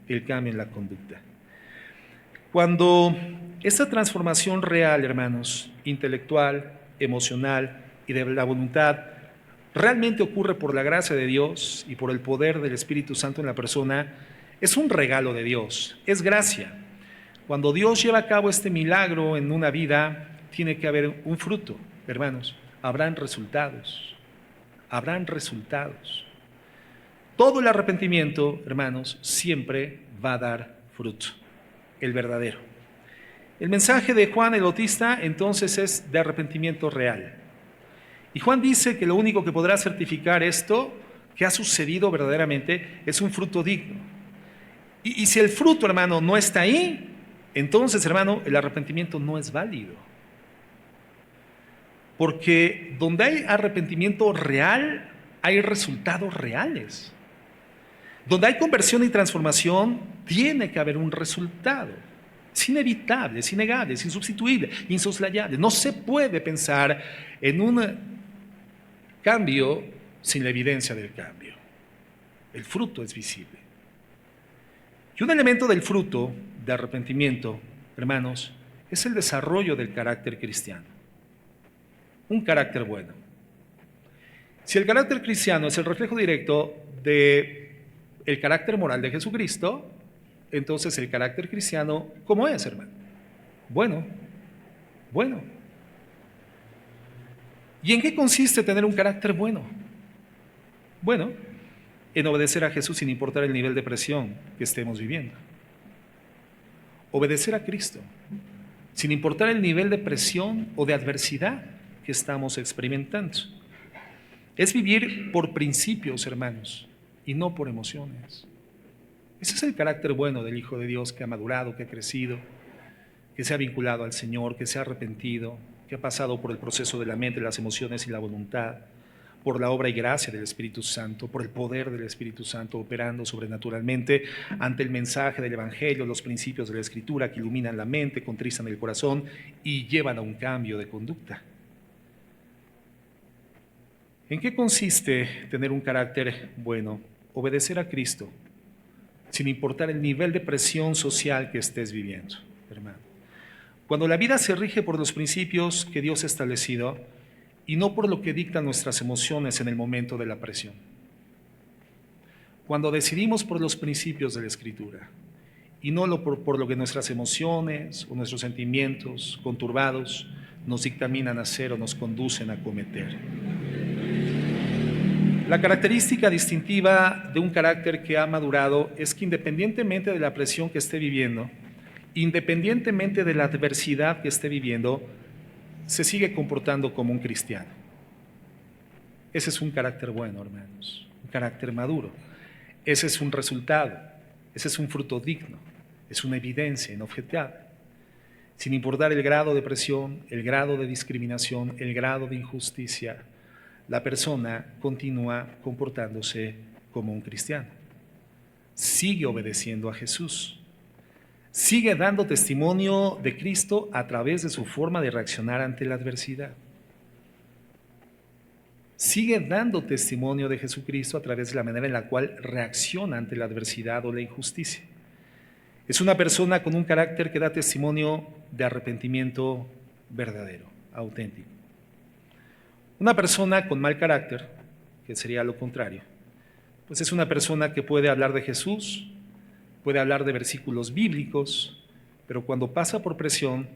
el cambio en la conducta. Cuando esta transformación real, hermanos, intelectual, emocional y de la voluntad, realmente ocurre por la gracia de Dios y por el poder del Espíritu Santo en la persona, es un regalo de Dios, es gracia. Cuando Dios lleva a cabo este milagro en una vida, tiene que haber un fruto, hermanos. Habrán resultados, habrán resultados. Todo el arrepentimiento, hermanos, siempre va a dar fruto, el verdadero. El mensaje de Juan el Bautista entonces es de arrepentimiento real. Y Juan dice que lo único que podrá certificar esto que ha sucedido verdaderamente es un fruto digno. Y si el fruto, hermano, no está ahí, entonces, hermano, el arrepentimiento no es válido. Porque donde hay arrepentimiento real, hay resultados reales. Donde hay conversión y transformación, tiene que haber un resultado. Es inevitable, es innegable, es insubstituible, insoslayable. No se puede pensar en un cambio sin la evidencia del cambio. El fruto es visible. Y un elemento del fruto de arrepentimiento, hermanos, es el desarrollo del carácter cristiano. Un carácter bueno. Si el carácter cristiano es el reflejo directo del carácter moral de Jesucristo, entonces el carácter cristiano, ¿cómo es, hermano? Bueno. ¿Y en qué consiste tener un carácter bueno? Bueno, en obedecer a Jesús sin importar el nivel de presión que estemos viviendo. Obedecer a Cristo sin importar el nivel de presión o de adversidad que estamos experimentando. Es vivir por principios, hermanos, y no por emociones. Ese es el carácter bueno del Hijo de Dios que ha madurado, que ha crecido, que se ha vinculado al Señor, que se ha arrepentido, que ha pasado por el proceso de la mente, las emociones y la voluntad, por la obra y gracia del Espíritu Santo, por el poder del Espíritu Santo operando sobrenaturalmente ante el mensaje del Evangelio, los principios de la Escritura que iluminan la mente, contristan el corazón y llevan a un cambio de conducta. ¿En qué consiste tener un carácter bueno? Obedecer a Cristo sin importar el nivel de presión social que estés viviendo, hermano. Cuando la vida se rige por los principios que Dios ha establecido y no por lo que dictan nuestras emociones en el momento de la presión. Cuando decidimos por los principios de la Escritura y no por lo que nuestras emociones o nuestros sentimientos conturbados nos dictaminan hacer o nos conducen a cometer. La característica distintiva de un carácter que ha madurado es que independientemente de la presión que esté viviendo, independientemente de la adversidad que esté viviendo, se sigue comportando como un cristiano. Ese es un carácter bueno, hermanos, un carácter maduro. Ese es un resultado, ese es un fruto digno, es una evidencia inobjetable. Sin importar el grado de presión, el grado de discriminación, el grado de injusticia, la persona continúa comportándose como un cristiano. Sigue obedeciendo a Jesús. Sigue dando testimonio de Cristo a través de su forma de reaccionar ante la adversidad. Sigue dando testimonio de Jesucristo a través de la manera en la cual reacciona ante la adversidad o la injusticia. Es una persona con un carácter que da testimonio de arrepentimiento verdadero, auténtico. Una persona con mal carácter, que sería lo contrario, pues es una persona que puede hablar de Jesús, puede hablar de versículos bíblicos, pero cuando pasa por presión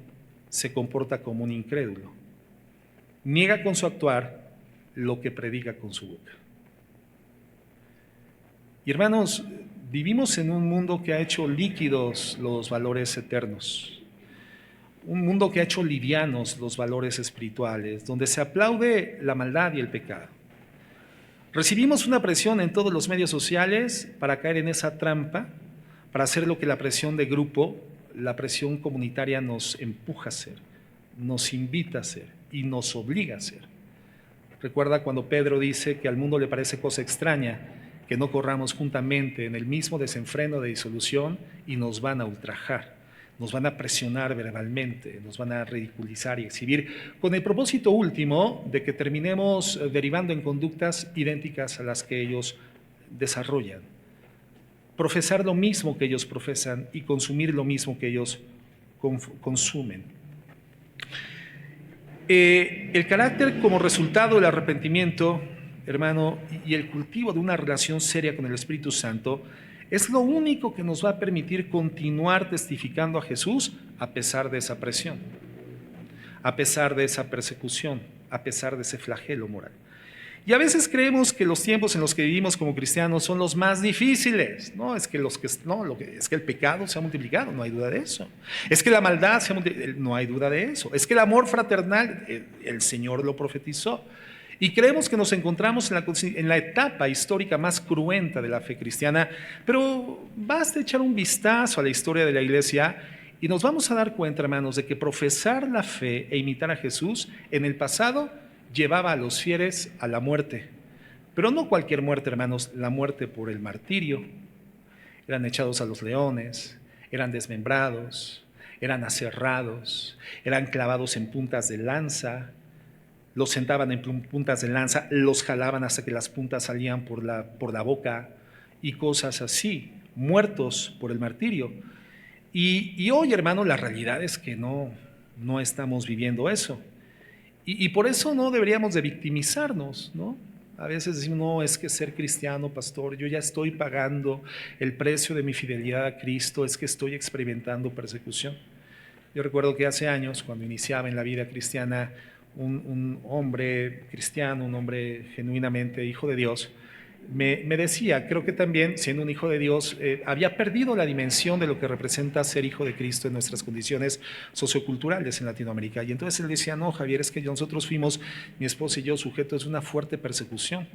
se comporta como un incrédulo. Niega con su actuar lo que predica con su boca. Y hermanos, vivimos en un mundo que ha hecho líquidos los valores eternos. Un mundo que ha hecho livianos los valores espirituales, donde se aplaude la maldad y el pecado. Recibimos una presión en todos los medios sociales para caer en esa trampa, para hacer lo que la presión de grupo, la presión comunitaria nos empuja a hacer, nos invita a hacer y nos obliga a hacer. Recuerda cuando Pedro dice que al mundo le parece cosa extraña que no corramos juntamente en el mismo desenfreno de disolución y nos van a ultrajar. Nos van a presionar verbalmente, nos van a ridiculizar y exhibir, con el propósito último de que terminemos derivando en conductas idénticas a las que ellos desarrollan. Profesar lo mismo que ellos profesan y consumir lo mismo que ellos consumen. El carácter como resultado del arrepentimiento, hermano, y el cultivo de una relación seria con el Espíritu Santo es lo único que nos va a permitir continuar testificando a Jesús a pesar de esa presión, a pesar de esa persecución, a pesar de ese flagelo moral. Y a veces creemos que los tiempos en los que vivimos como cristianos son los más difíciles. No, es que el pecado se ha multiplicado, no hay duda de eso. Es que la maldad se ha multiplicado, no hay duda de eso. Es que el amor fraternal, el Señor lo profetizó. Y creemos que nos encontramos en la etapa histórica más cruenta de la fe cristiana, pero basta echar un vistazo a la historia de la iglesia y nos vamos a dar cuenta, hermanos, de que profesar la fe e imitar a Jesús en el pasado llevaba a los fieles a la muerte. Pero no cualquier muerte, hermanos, la muerte por el martirio. Eran echados a los leones, eran desmembrados, eran aserrados, eran clavados en puntas de lanza, los sentaban en puntas de lanza, los jalaban hasta que las puntas salían por la boca y cosas así, muertos por el martirio. Y hoy, hermano, la realidad es que no estamos viviendo eso. Y por eso no deberíamos de victimizarnos, ¿no? A veces decimos, no, es que ser cristiano, pastor, yo ya estoy pagando el precio de mi fidelidad a Cristo, es que estoy experimentando persecución. Yo recuerdo que hace años, cuando iniciaba en la vida cristiana, un hombre cristiano, un hombre genuinamente hijo de Dios, me decía, creo que también siendo un hijo de Dios, había perdido la dimensión de lo que representa ser hijo de Cristo en nuestras condiciones socioculturales en Latinoamérica. Y entonces él decía, no, Javier, es que nosotros fuimos, mi esposa y yo, sujetos de una fuerte persecución.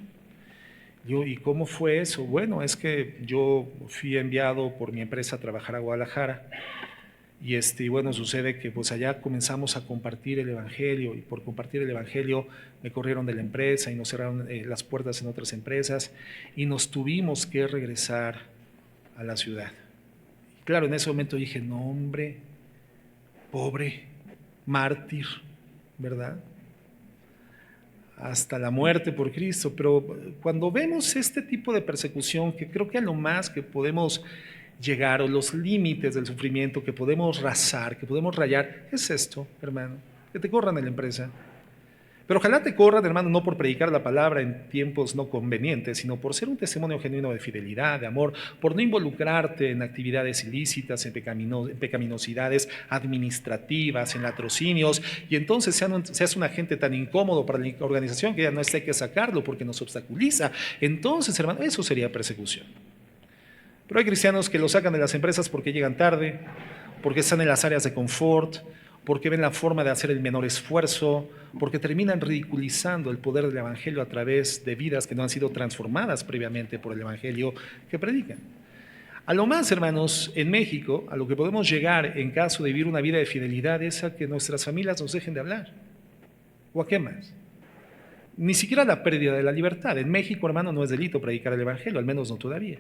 ¿Y cómo fue eso? Bueno, es que yo fui enviado por mi empresa a trabajar a Guadalajara. Y bueno, sucede que pues allá comenzamos a compartir el Evangelio y por compartir el Evangelio me corrieron de la empresa y nos cerraron las puertas en otras empresas y nos tuvimos que regresar a la ciudad. Claro, en ese momento dije, no hombre, pobre, mártir, ¿verdad? hasta la muerte por Cristo. Pero cuando vemos este tipo de persecución, que creo que a lo más que podemos llegar, o los límites del sufrimiento que podemos rasar, que podemos rayar, es esto, hermano, que te corran en la empresa. Pero ojalá te corran, hermano, no por predicar la palabra en tiempos no convenientes, sino por ser un testimonio genuino de fidelidad, de amor, por no involucrarte en actividades ilícitas, en pecaminosidades administrativas, en latrocinios, y entonces seas un agente tan incómodo para la organización que ya no hay que sacarlo porque nos obstaculiza. Entonces, hermano, eso sería persecución. Pero hay cristianos que lo sacan de las empresas porque llegan tarde, porque están en las áreas de confort, porque ven la forma de hacer el menor esfuerzo, porque terminan ridiculizando el poder del Evangelio a través de vidas que no han sido transformadas previamente por el Evangelio que predican. A lo más, hermanos, en México, a lo que podemos llegar en caso de vivir una vida de fidelidad es a que nuestras familias nos dejen de hablar. ¿O a qué más? Ni siquiera la pérdida de la libertad. En México, hermano, no es delito predicar el Evangelio, al menos no todavía.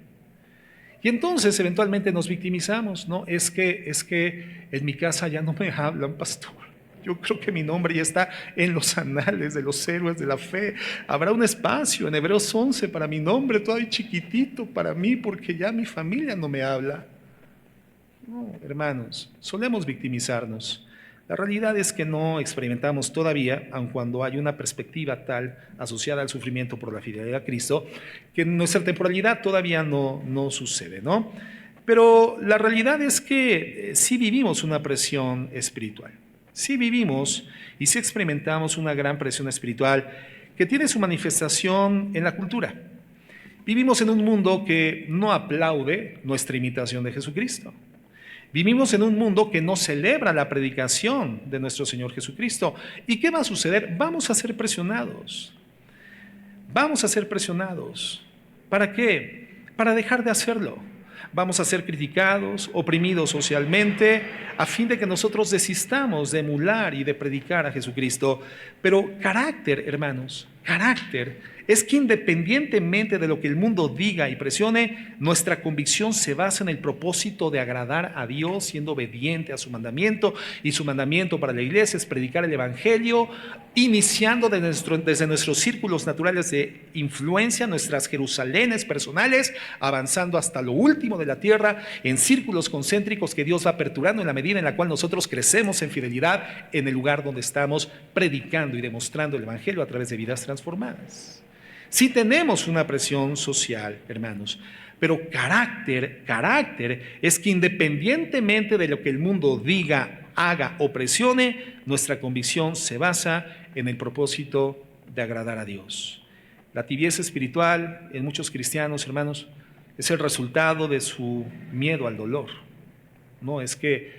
Y entonces eventualmente nos victimizamos, ¿no? Es que en mi casa ya no me hablan, pastor. Yo creo que mi nombre ya está en los anales de los héroes de la fe. Habrá un espacio en Hebreos 11 para mi nombre, todavía chiquitito para mí, porque ya mi familia no me habla. No, hermanos, solemos victimizarnos. La realidad es que no experimentamos todavía, aun cuando hay una perspectiva tal asociada al sufrimiento por la fidelidad a Cristo, que en nuestra temporalidad todavía no sucede, ¿no? Pero la realidad es que sí vivimos una presión espiritual. Sí vivimos y sí experimentamos una gran presión espiritual que tiene su manifestación en la cultura. Vivimos en un mundo que no aplaude nuestra imitación de Jesucristo. Vivimos en un mundo que no celebra la predicación de nuestro Señor Jesucristo. ¿Y qué va a suceder? Vamos a ser presionados. Vamos a ser presionados. ¿Para qué? Para dejar de hacerlo. Vamos a ser criticados, oprimidos socialmente, a fin de que nosotros desistamos de emular y de predicar a Jesucristo. Pero carácter, hermanos, carácter es que independientemente de lo que el mundo diga y presione, nuestra convicción se basa en el propósito de agradar a Dios, siendo obediente a su mandamiento, y su mandamiento para la iglesia es predicar el Evangelio, iniciando desde nuestros círculos naturales de influencia, nuestras Jerusalenes personales, avanzando hasta lo último de la tierra, en círculos concéntricos que Dios va aperturando en la medida en la cual nosotros crecemos en fidelidad en el lugar donde estamos predicando y demostrando el Evangelio a través de vidas transformadas. Sí tenemos una presión social, hermanos, pero carácter es que independientemente de lo que el mundo diga, haga o presione, nuestra convicción se basa en el propósito de agradar a Dios. La tibieza espiritual en muchos cristianos, hermanos, es el resultado de su miedo al dolor. No, es que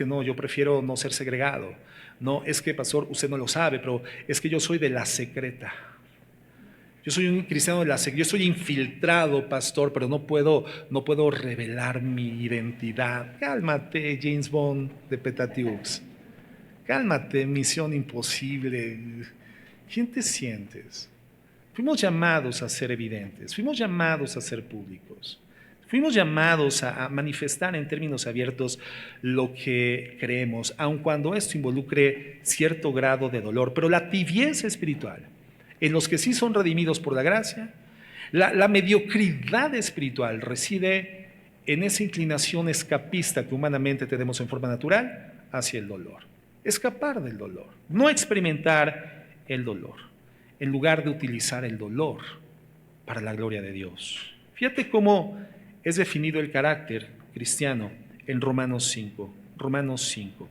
no, yo prefiero no ser segregado. No, es que, pastor, usted no lo sabe, pero es que yo soy de la secreta. Yo soy un cristiano de la secreta, yo soy infiltrado, pastor, pero no puedo revelar mi identidad. Cálmate, James Bond de Petatiux. Cálmate, Misión Imposible. ¿Quién te sientes? Fuimos llamados a ser evidentes, fuimos llamados a ser públicos. Fuimos llamados a manifestar en términos abiertos lo que creemos, aun cuando esto involucre cierto grado de dolor. Pero la tibieza espiritual, en los que sí son redimidos por la gracia, la mediocridad espiritual reside en esa inclinación escapista que humanamente tenemos en forma natural hacia el dolor. Escapar del dolor, no experimentar el dolor, en lugar de utilizar el dolor para la gloria de Dios. Fíjate cómo es definido el carácter cristiano en Romanos 5. Romanos 5.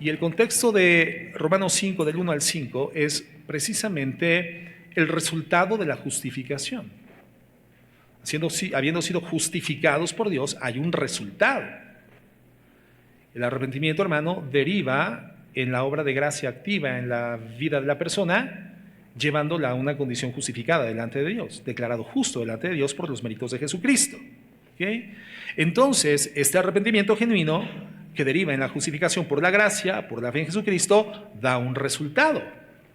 Y el contexto de Romanos 5, del 1 al 5, es precisamente el resultado de la justificación. Habiendo sido justificados por Dios, hay un resultado. El arrepentimiento, hermano, deriva en la obra de gracia activa en la vida de la persona, llevándola a una condición justificada delante de Dios, declarado justo delante de Dios por los méritos de Jesucristo. ¿Okay? Entonces, este arrepentimiento genuino que deriva en la justificación por la gracia, por la fe en Jesucristo, da un resultado,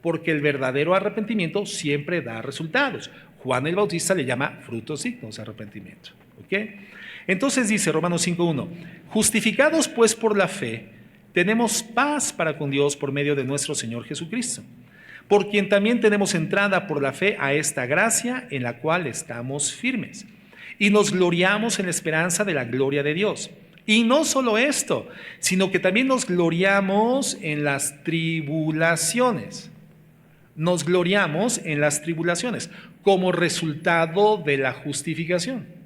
porque el verdadero arrepentimiento siempre da resultados. Juan el Bautista le llama frutos dignos de arrepentimiento. ¿Okay? Entonces dice Romanos 5:1, justificados pues por la fe, tenemos paz para con Dios por medio de nuestro Señor Jesucristo, por quien también tenemos entrada por la fe a esta gracia en la cual estamos firmes. Y nos gloriamos en la esperanza de la gloria de Dios. Y no solo esto, sino que también nos gloriamos en las tribulaciones. Nos gloriamos en las tribulaciones como resultado de la justificación.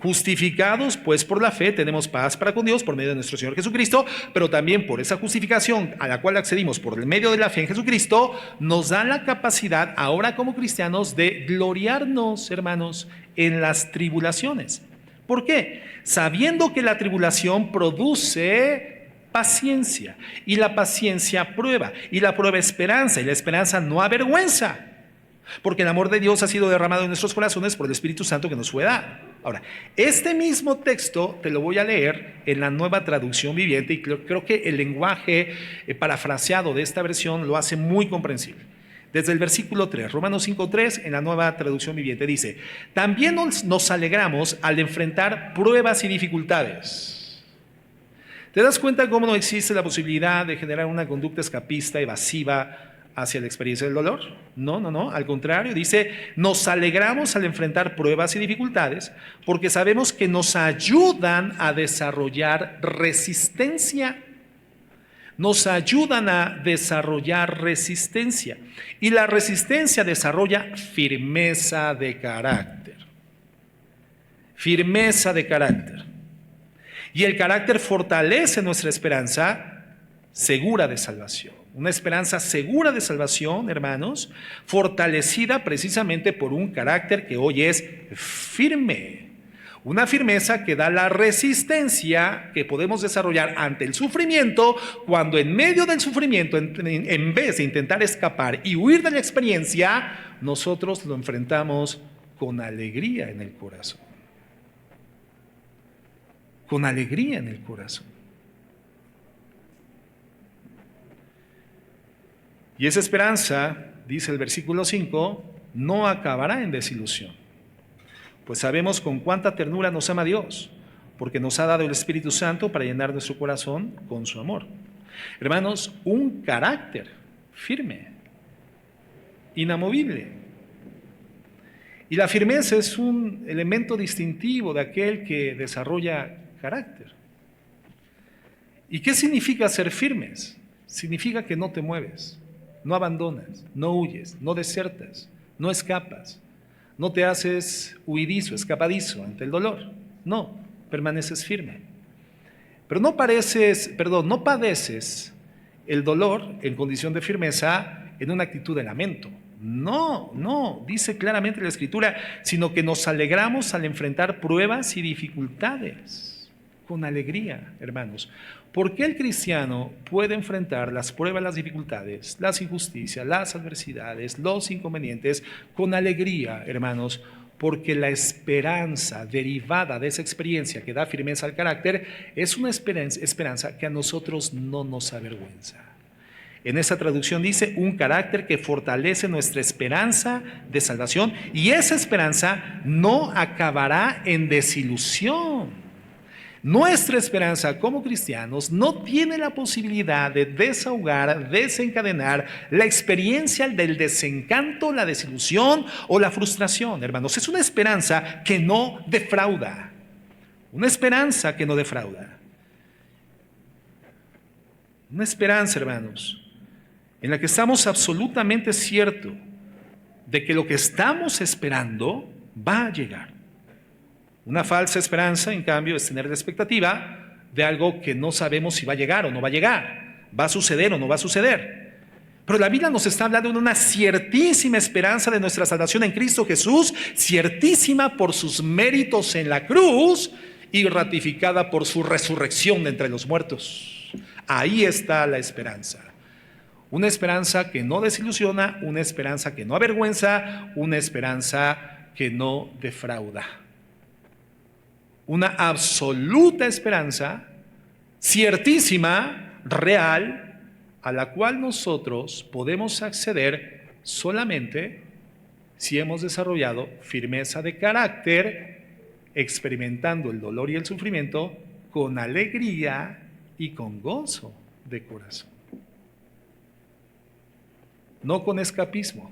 Justificados pues por la fe tenemos paz para con Dios por medio de nuestro Señor Jesucristo, pero también por esa justificación a la cual accedimos por el medio de la fe en Jesucristo, nos da la capacidad ahora como cristianos de gloriarnos, hermanos, en las tribulaciones. ¿Por qué? Sabiendo que la tribulación produce paciencia, y la paciencia prueba, y la prueba esperanza, y la esperanza no avergüenza, porque el amor de Dios ha sido derramado en nuestros corazones por el Espíritu Santo que nos fue dado. Ahora, este mismo texto te lo voy a leer en la Nueva Traducción Viviente, y creo que el lenguaje parafraseado de esta versión lo hace muy comprensible. Desde el versículo 3, Romanos 5:3, en la Nueva Traducción Viviente dice: también nos alegramos al enfrentar pruebas y dificultades. ¿Te das cuenta cómo no existe la posibilidad de generar una conducta escapista, evasiva, hacia la experiencia del dolor? No, al contrario, dice: nos alegramos al enfrentar pruebas y dificultades porque sabemos que nos ayudan a desarrollar resistencia. Nos ayudan a desarrollar resistencia, y la resistencia desarrolla firmeza de carácter. Firmeza de carácter. Y el carácter fortalece nuestra esperanza segura de salvación. Una esperanza segura de salvación, hermanos, fortalecida precisamente por un carácter que hoy es firme. Una firmeza que da la resistencia que podemos desarrollar ante el sufrimiento, cuando en medio del sufrimiento, en vez de intentar escapar y huir de la experiencia, nosotros lo enfrentamos con alegría en el corazón. Con alegría en el corazón. Y esa esperanza, dice el versículo 5, no acabará en desilusión. Pues sabemos con cuánta ternura nos ama Dios, porque nos ha dado el Espíritu Santo para llenar nuestro corazón con su amor. Hermanos, un carácter firme, inamovible. Y la firmeza es un elemento distintivo de aquel que desarrolla carácter. ¿Y qué significa ser firmes? Significa que no te mueves, no abandonas, no huyes, no desertas, no escapas. No te haces huidizo, escapadizo ante el dolor. No, permaneces firme. Pero no padeces el dolor en condición de firmeza en una actitud de lamento. No, dice claramente la Escritura, sino que nos alegramos al enfrentar pruebas y dificultades. Con alegría, hermanos. ¿Por qué el cristiano puede enfrentar las pruebas, las dificultades, las injusticias, las adversidades, los inconvenientes con alegría, hermanos? Porque la esperanza derivada de esa experiencia que da firmeza al carácter es una esperanza que a nosotros no nos avergüenza. En esa traducción dice: un carácter que fortalece nuestra esperanza de salvación, y esa esperanza no acabará en desilusión. Nuestra esperanza como cristianos no tiene la posibilidad de desahogar, desencadenar la experiencia del desencanto, la desilusión o la frustración, hermanos. Es una esperanza que no defrauda. Una esperanza que no defrauda. Una esperanza, hermanos, en la que estamos absolutamente ciertos de que lo que estamos esperando va a llegar. Una falsa esperanza, en cambio, es tener la expectativa de algo que no sabemos si va a llegar o no va a llegar, va a suceder o no va a suceder. Pero la Biblia nos está hablando de una ciertísima esperanza de nuestra salvación en Cristo Jesús, ciertísima por sus méritos en la cruz y ratificada por su resurrección de entre los muertos. Ahí está la esperanza. Una esperanza que no desilusiona, una esperanza que no avergüenza, una esperanza que no defrauda. Una absoluta esperanza, ciertísima, real, a la cual nosotros podemos acceder solamente si hemos desarrollado firmeza de carácter, experimentando el dolor y el sufrimiento con alegría y con gozo de corazón. no con escapismo,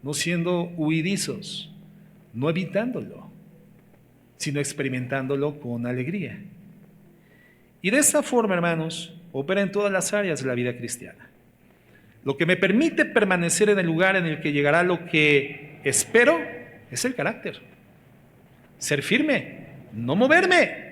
no siendo huidizos, no evitándolo, sino experimentándolo con alegría. Y de esta forma, hermanos, opera en todas las áreas de la vida cristiana. Lo que me permite permanecer en el lugar en el que llegará lo que espero es el carácter. Ser firme, no moverme.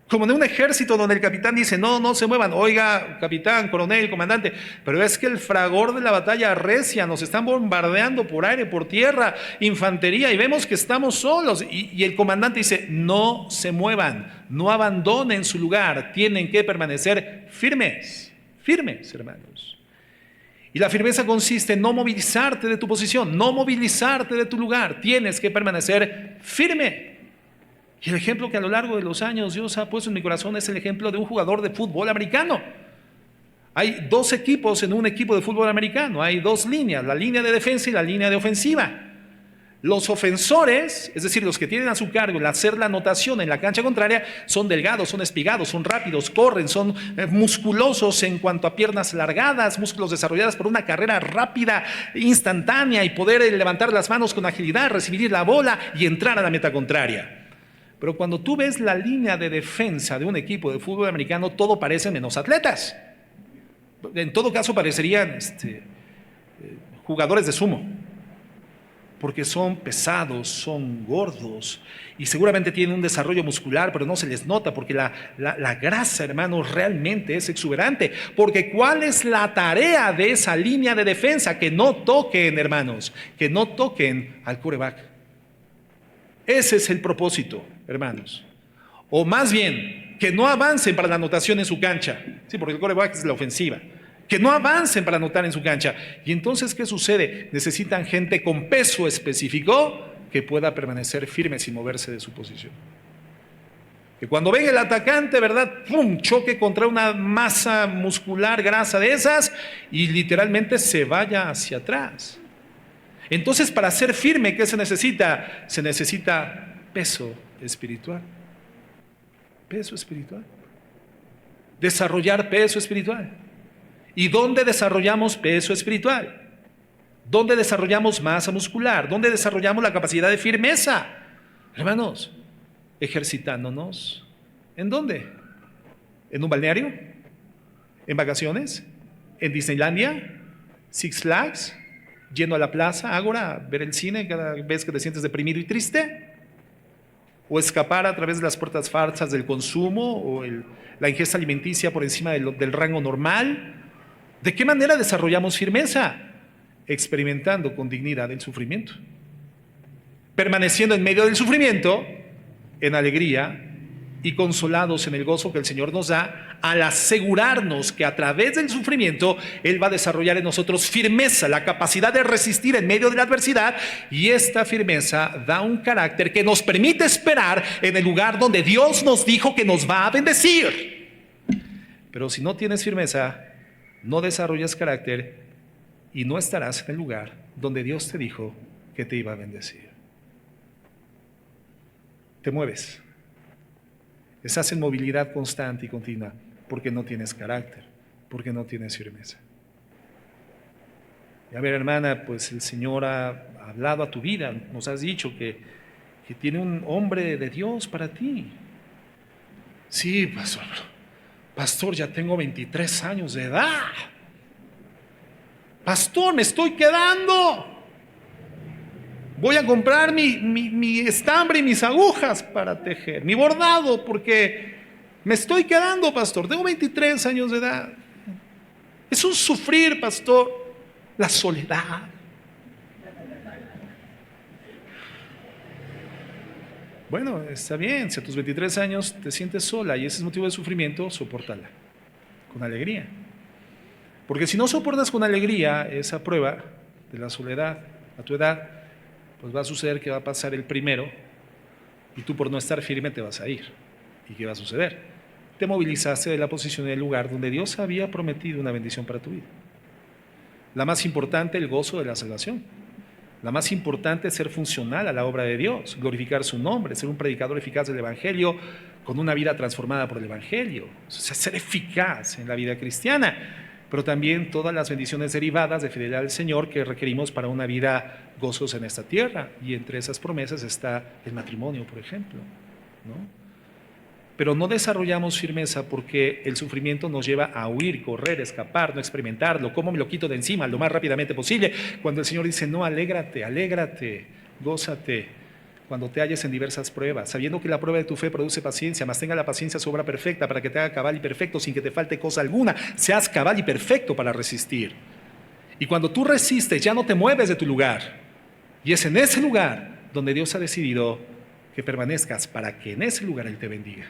Como en un ejército donde el capitán dice, no, no se muevan. Oiga, capitán, coronel, comandante, pero es que el fragor de la batalla arrecia, nos están bombardeando por aire, por tierra, infantería, y vemos que estamos solos. Y el comandante dice, no se muevan, no abandonen su lugar, tienen que permanecer firmes, firmes, hermanos. Y la firmeza consiste en no movilizarte de tu posición, no movilizarte de tu lugar, tienes que permanecer firme. Y el ejemplo que a lo largo de los años Dios ha puesto en mi corazón es el ejemplo de un jugador de fútbol americano. Hay dos equipos en un equipo de fútbol americano, hay dos líneas, la línea de defensa y la línea de ofensiva. Los ofensores, es decir, los que tienen a su cargo el hacer la anotación en la cancha contraria, son delgados, son espigados, son rápidos, corren, son musculosos en cuanto a piernas largadas, músculos desarrollados por una carrera rápida, instantánea, y poder levantar las manos con agilidad, recibir la bola y entrar a la meta contraria. Pero cuando tú ves la línea de defensa de un equipo de fútbol americano, todo parece menos atletas. En todo caso parecerían jugadores de sumo, porque son pesados, son gordos y seguramente tienen un desarrollo muscular, pero no se les nota porque la grasa, hermanos, realmente es exuberante. Porque ¿cuál es la tarea de esa línea de defensa? Que no toquen, hermanos, que no toquen al quarterback. Ese es el propósito, hermanos. O más bien, que no avancen para la anotación en su cancha. Sí, porque el quarterback es la ofensiva. Que no avancen para anotar en su cancha. Y entonces, ¿qué sucede? Necesitan gente con peso específico que pueda permanecer firme sin moverse de su posición. Que cuando venga el atacante, ¿verdad? ¡Pum! Choque contra una masa muscular grasa de esas y literalmente se vaya hacia atrás. Entonces, para ser firme, ¿qué se necesita? Se necesita peso espiritual. Peso espiritual. Desarrollar peso espiritual. ¿Y dónde desarrollamos peso espiritual? ¿Dónde desarrollamos masa muscular? ¿Dónde desarrollamos la capacidad de firmeza? Hermanos, ejercitándonos. ¿En dónde? ¿En un balneario? ¿En vacaciones? ¿En Disneylandia? ¿Six Flags? ¿Yendo a la plaza, Ágora, a ver el cine cada vez que te sientes deprimido y triste? ¿O escapar a través de las puertas falsas del consumo o la ingesta alimenticia por encima del rango normal? ¿De qué manera desarrollamos firmeza? Experimentando con dignidad el sufrimiento. Permaneciendo en medio del sufrimiento, en alegría y consolados en el gozo que el Señor nos da, al asegurarnos que a través del sufrimiento Él va a desarrollar en nosotros firmeza, la capacidad de resistir en medio de la adversidad, y esta firmeza da un carácter que nos permite esperar en el lugar donde Dios nos dijo que nos va a bendecir. Pero si no tienes firmeza, no desarrollas carácter y no estarás en el lugar donde Dios te dijo que te iba a bendecir. Te mueves. Estás en movilidad constante y continua porque no tienes carácter, porque no tienes firmeza. Y a ver, hermana, pues el Señor ha hablado a tu vida, nos has dicho que tiene un hombre de Dios para ti. Sí, pastor, ya tengo 23 años de edad. Pastor, me estoy quedando. Voy a comprar mi estambre y mis agujas para tejer, mi bordado, porque me estoy quedando, pastor. Tengo 23 años de edad. Es un sufrir, pastor, la soledad. Bueno, está bien, si a tus 23 años te sientes sola y ese es motivo de sufrimiento, sopórtala con alegría. Porque si no soportas con alegría esa prueba de la soledad a tu edad, pues va a suceder que va a pasar el primero y tú por no estar firme te vas a ir. ¿Y qué va a suceder? Te movilizaste de la posición y del lugar donde Dios había prometido una bendición para tu vida. La más importante, el gozo de la salvación. La más importante es ser funcional a la obra de Dios, glorificar su nombre, ser un predicador eficaz del Evangelio con una vida transformada por el Evangelio, o sea, ser eficaz en la vida cristiana. pero también todas las bendiciones derivadas de fidelidad al Señor que requerimos para una vida gozosa en esta tierra. Y entre esas promesas está el matrimonio, por ejemplo, ¿no? Pero no desarrollamos firmeza porque el sufrimiento nos lleva a huir, correr, escapar, no experimentarlo. ¿Cómo me lo quito de encima lo más rápidamente posible? Cuando el Señor dice, no, alégrate, alégrate, gózate, cuando te halles en diversas pruebas, sabiendo que la prueba de tu fe produce paciencia, mas tenga la paciencia su obra perfecta para que te haga cabal y perfecto sin que te falte cosa alguna. Seas cabal y perfecto para resistir. Y cuando tú resistes, ya no te mueves de tu lugar. Y es en ese lugar donde Dios ha decidido que permanezcas para que en ese lugar Él te bendiga.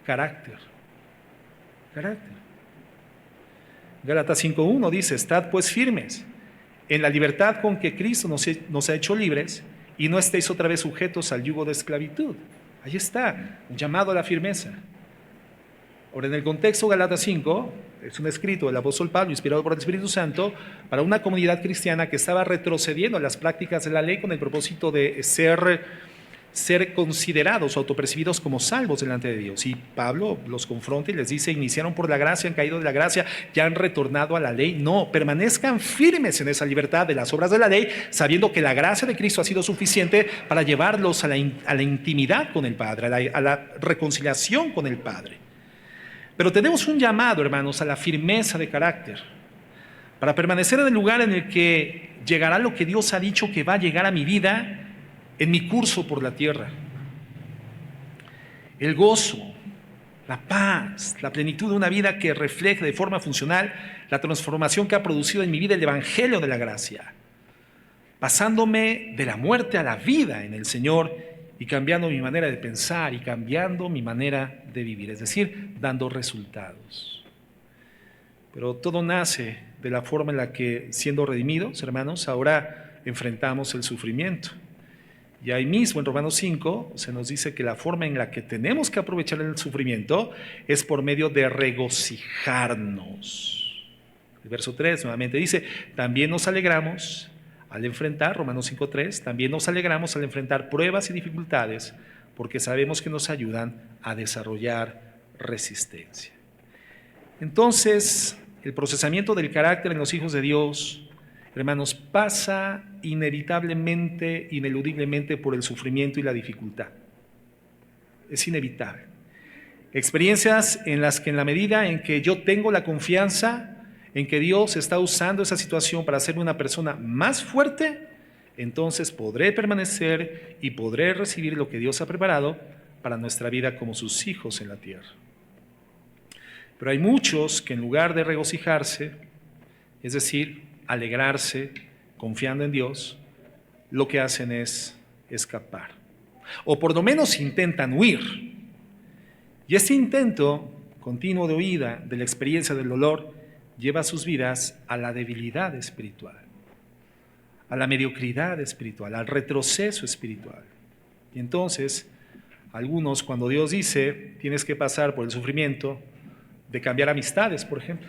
Carácter. Gálatas 5:1 dice, estad pues firmes en la libertad con que Cristo nos ha hecho libres y no estéis otra vez sujetos al yugo de esclavitud. Ahí está, un llamado a la firmeza. Ahora, en el contexto Gálatas 5, es un escrito del apóstol Pablo, inspirado por el Espíritu Santo, para una comunidad cristiana que estaba retrocediendo a las prácticas de la ley con el propósito de ser considerados o autopercibidos como salvos delante de Dios. Y Pablo los confronta y les dice, iniciaron por la gracia, han caído de la gracia, ya han retornado a la ley. No, permanezcan firmes en esa libertad de las obras de la ley, sabiendo que la gracia de Cristo ha sido suficiente para llevarlos a la intimidad con el Padre, a la reconciliación con el Padre. Pero tenemos un llamado, hermanos, a la firmeza de carácter, para permanecer en el lugar en el que llegará lo que Dios ha dicho que va a llegar a mi vida en mi curso por la tierra. El gozo, la paz, la plenitud de una vida que refleje de forma funcional la transformación que ha producido en mi vida el Evangelio de la gracia, pasándome de la muerte a la vida en el Señor y cambiando mi manera de pensar y cambiando mi manera de vivir, es decir, dando resultados. Pero todo nace de la forma en la que, siendo redimidos, hermanos, ahora enfrentamos el sufrimiento. Y ahí mismo en Romanos 5 se nos dice que la forma en la que tenemos que aprovechar el sufrimiento es por medio de regocijarnos. El verso 3 nuevamente dice, también nos alegramos al enfrentar, Romanos 5:3, también nos alegramos al enfrentar pruebas y dificultades porque sabemos que nos ayudan a desarrollar resistencia. Entonces, el procesamiento del carácter en los hijos de Dios, hermanos, pasa inevitablemente, ineludiblemente por el sufrimiento y la dificultad. Es inevitable. Experiencias en las que en la medida en que yo tengo la confianza en que Dios está usando esa situación para hacerme una persona más fuerte, entonces podré permanecer y podré recibir lo que Dios ha preparado para nuestra vida como sus hijos en la tierra. Pero hay muchos que en lugar de regocijarse, es decir, alegrarse, confiando en Dios, lo que hacen es escapar. O por lo menos intentan huir. Y este intento continuo de huida de la experiencia del dolor lleva sus vidas a la debilidad espiritual, a la mediocridad espiritual, al retroceso espiritual. Y entonces, algunos, cuando Dios dice, tienes que pasar por el sufrimiento de cambiar amistades, por ejemplo.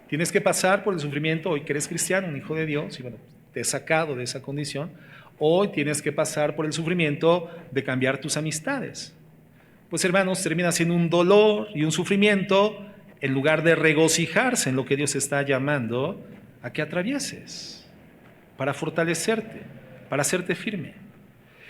Tienes que pasar por el sufrimiento, hoy que eres cristiano, un hijo de Dios, y bueno, te he sacado de esa condición. Hoy tienes que pasar por el sufrimiento de cambiar tus amistades. Pues hermanos, termina siendo un dolor y un sufrimiento en lugar de regocijarse en lo que Dios está llamando a que atravieses, para fortalecerte, para hacerte firme.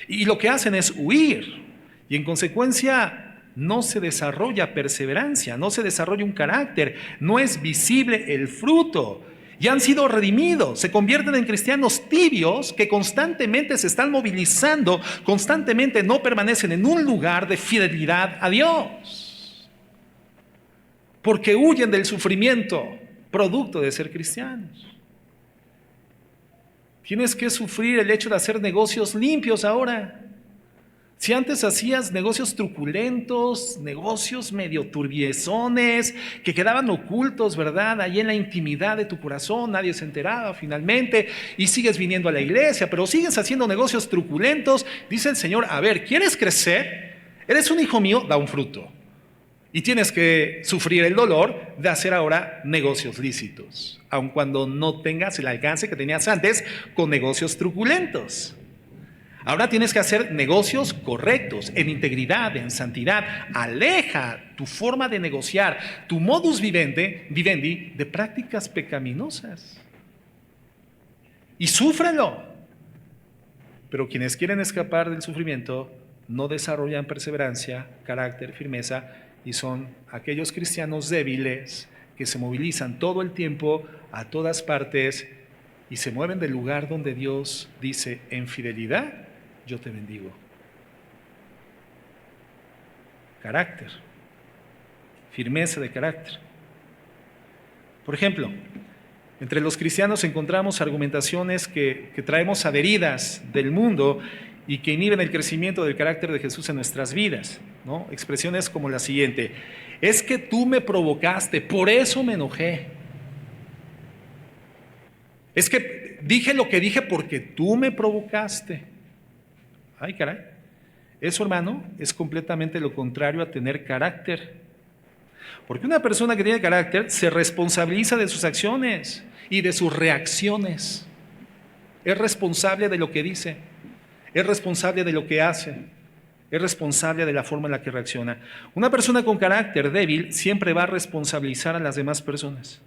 Y lo que hacen es huir, y en consecuencia no se desarrolla perseverancia, no se desarrolla un carácter, no es visible el fruto. Ya han sido redimidos, se convierten en cristianos tibios que constantemente se están movilizando, constantemente no permanecen en un lugar de fidelidad a Dios, porque huyen del sufrimiento producto de ser cristianos. Tienes que sufrir el hecho de hacer negocios limpios ahora. Si antes hacías negocios truculentos, negocios medio turbiezones, que quedaban ocultos, ¿verdad? Ahí en la intimidad de tu corazón, nadie se enteraba finalmente, y sigues viniendo a la iglesia, pero sigues haciendo negocios truculentos, dice el Señor, a ver, ¿quieres crecer? Eres un hijo mío, da un fruto. Y tienes que sufrir el dolor de hacer ahora negocios lícitos, aun cuando no tengas el alcance que tenías antes con negocios truculentos. Ahora tienes que hacer negocios correctos, en integridad, en santidad. Aleja tu forma de negociar, tu modus vivendi de prácticas pecaminosas. Y súfrelo. Pero quienes quieren escapar del sufrimiento no desarrollan perseverancia, carácter, firmeza, y son aquellos cristianos débiles que se movilizan todo el tiempo a todas partes y se mueven del lugar donde Dios dice: en fidelidad yo te bendigo. Carácter, firmeza de carácter. Por ejemplo, entre los cristianos encontramos argumentaciones que traemos adheridas del mundo y que inhiben el crecimiento del carácter de Jesús en nuestras vidas, ¿no? Expresiones como la siguiente: es que tú me provocaste, por eso me enojé. Es que dije lo que dije porque tú me provocaste. Ay, caray. Eso, hermano, es completamente lo contrario a tener carácter. Porque una persona que tiene carácter se responsabiliza de sus acciones y de sus reacciones. Es responsable de lo que dice, es responsable de lo que hace, es responsable de la forma en la que reacciona. Una persona con carácter débil siempre va a responsabilizar a las demás personas.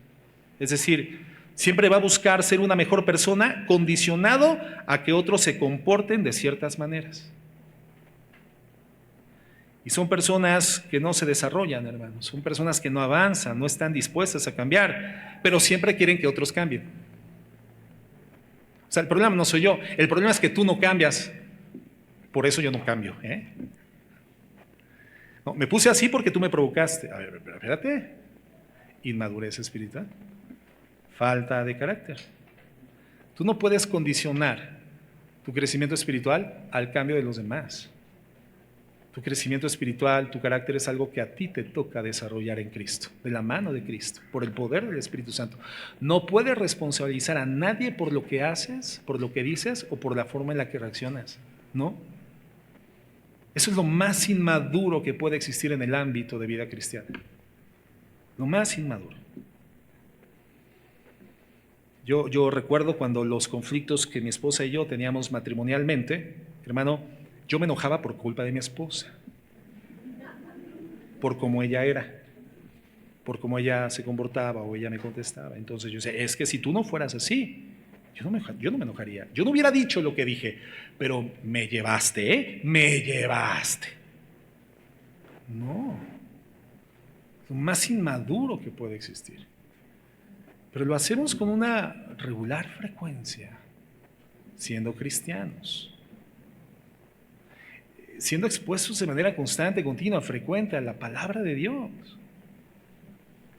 Es decir, siempre va a buscar ser una mejor persona condicionado a que otros se comporten de ciertas maneras. Y son personas que no se desarrollan, hermanos. Son personas que no avanzan, no están dispuestas a cambiar, pero siempre quieren que otros cambien. O sea, el problema no soy yo, el problema es que tú no cambias. Por eso yo no cambio, ¿eh? No, me puse así porque tú me provocaste. A ver, pero espérate. Inmadurez espiritual. Falta de carácter. Tú no puedes condicionar tu crecimiento espiritual al cambio de los demás. Tu crecimiento espiritual, tu carácter es algo que a ti te toca desarrollar en Cristo, de la mano de Cristo, por el poder del Espíritu Santo. No puedes responsabilizar a nadie por lo que haces, por lo que dices o por la forma en la que reaccionas, ¿no? Eso es lo más inmaduro que puede existir en el ámbito de vida cristiana. Lo más inmaduro. Yo recuerdo cuando los conflictos que mi esposa y yo teníamos matrimonialmente, hermano, yo me enojaba por culpa de mi esposa, por cómo ella era, por cómo ella se comportaba o ella me contestaba. Entonces yo decía, es que si tú no fueras así, yo no me enojaría. Yo no hubiera dicho lo que dije, pero me llevaste, ¿eh? Me llevaste. No, es lo más inmaduro que puede existir. Pero lo hacemos con una regular frecuencia, siendo cristianos, siendo expuestos de manera constante, continua, frecuente a la palabra de Dios.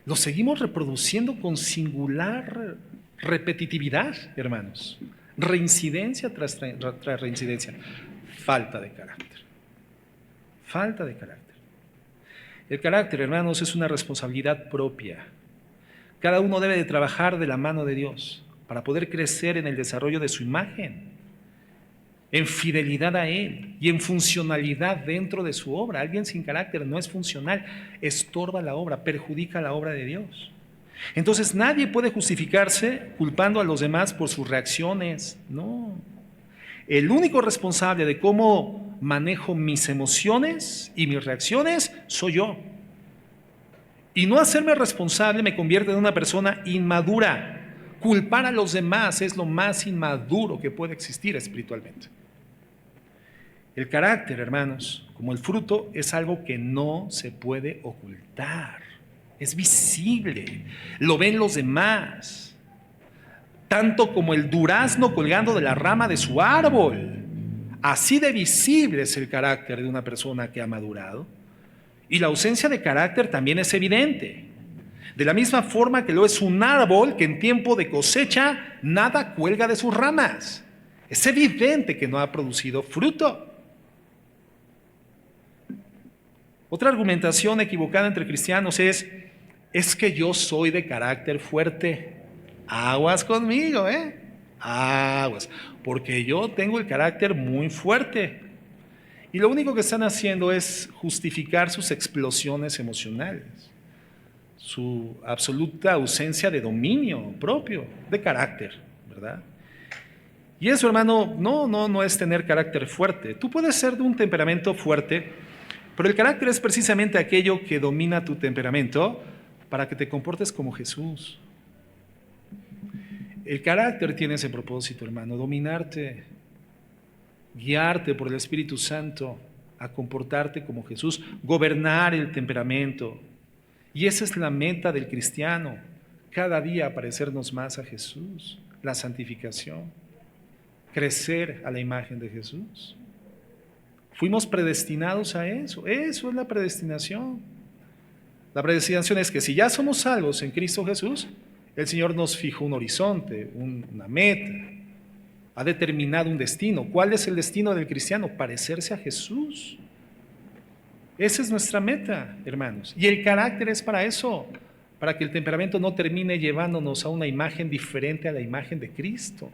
Lo seguimos reproduciendo con singular repetitividad, hermanos. Reincidencia tras reincidencia. Falta de carácter. Falta de carácter. El carácter, hermanos, es una responsabilidad propia. Cada uno debe de trabajar de la mano de Dios para poder crecer en el desarrollo de su imagen, en fidelidad a Él y en funcionalidad dentro de su obra. Alguien sin carácter no es funcional, estorba la obra, perjudica la obra de Dios. Entonces nadie puede justificarse culpando a los demás por sus reacciones, no. El único responsable de cómo manejo mis emociones y mis reacciones soy yo. Y no hacerme responsable me convierte en una persona inmadura. Culpar a los demás es lo más inmaduro que puede existir espiritualmente. El carácter, hermanos, como el fruto, es algo que no se puede ocultar. Es visible, lo ven los demás. Tanto como el durazno colgando de la rama de su árbol. Así de visible es el carácter de una persona que ha madurado. Y la ausencia de carácter también es evidente. De la misma forma que lo es un árbol que en tiempo de cosecha nada cuelga de sus ramas. Es evidente que no ha producido fruto. Otra argumentación equivocada entre cristianos es que yo soy de carácter fuerte. Aguas conmigo, ¿eh? Aguas. Porque yo tengo el carácter muy fuerte. Y lo único que están haciendo es justificar sus explosiones emocionales, su absoluta ausencia de dominio propio, de carácter, ¿verdad? Y eso, hermano, no es tener carácter fuerte. Tú puedes ser de un temperamento fuerte, pero el carácter es precisamente aquello que domina tu temperamento para que te comportes como Jesús. El carácter tiene ese propósito, hermano, dominarte, guiarte por el Espíritu Santo a comportarte como Jesús, gobernar el temperamento. Y esa es la meta del cristiano, cada día parecernos más a Jesús, la santificación, crecer a la imagen de Jesús. Fuimos predestinados a eso es la predestinación. La predestinación es que si ya somos salvos en Cristo Jesús, el Señor nos fijó un horizonte, una meta, ha determinado un destino. ¿Cuál es el destino del cristiano? Parecerse a Jesús. Esa es nuestra meta, hermanos. Y el carácter es para eso, para que el temperamento no termine llevándonos a una imagen diferente a la imagen de Cristo.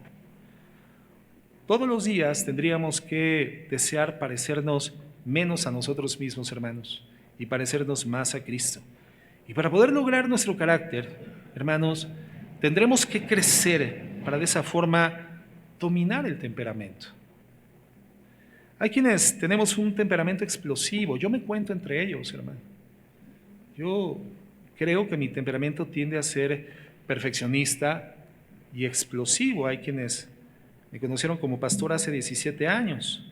Todos los días tendríamos que desear parecernos menos a nosotros mismos, hermanos, y parecernos más a Cristo. Y para poder lograr nuestro carácter, hermanos, tendremos que crecer para de esa forma dominar el temperamento. Hay quienes tenemos un temperamento explosivo, yo me cuento entre ellos, hermano. Yo creo que mi temperamento tiende a ser perfeccionista y explosivo. Hay quienes me conocieron como pastor hace 17 años.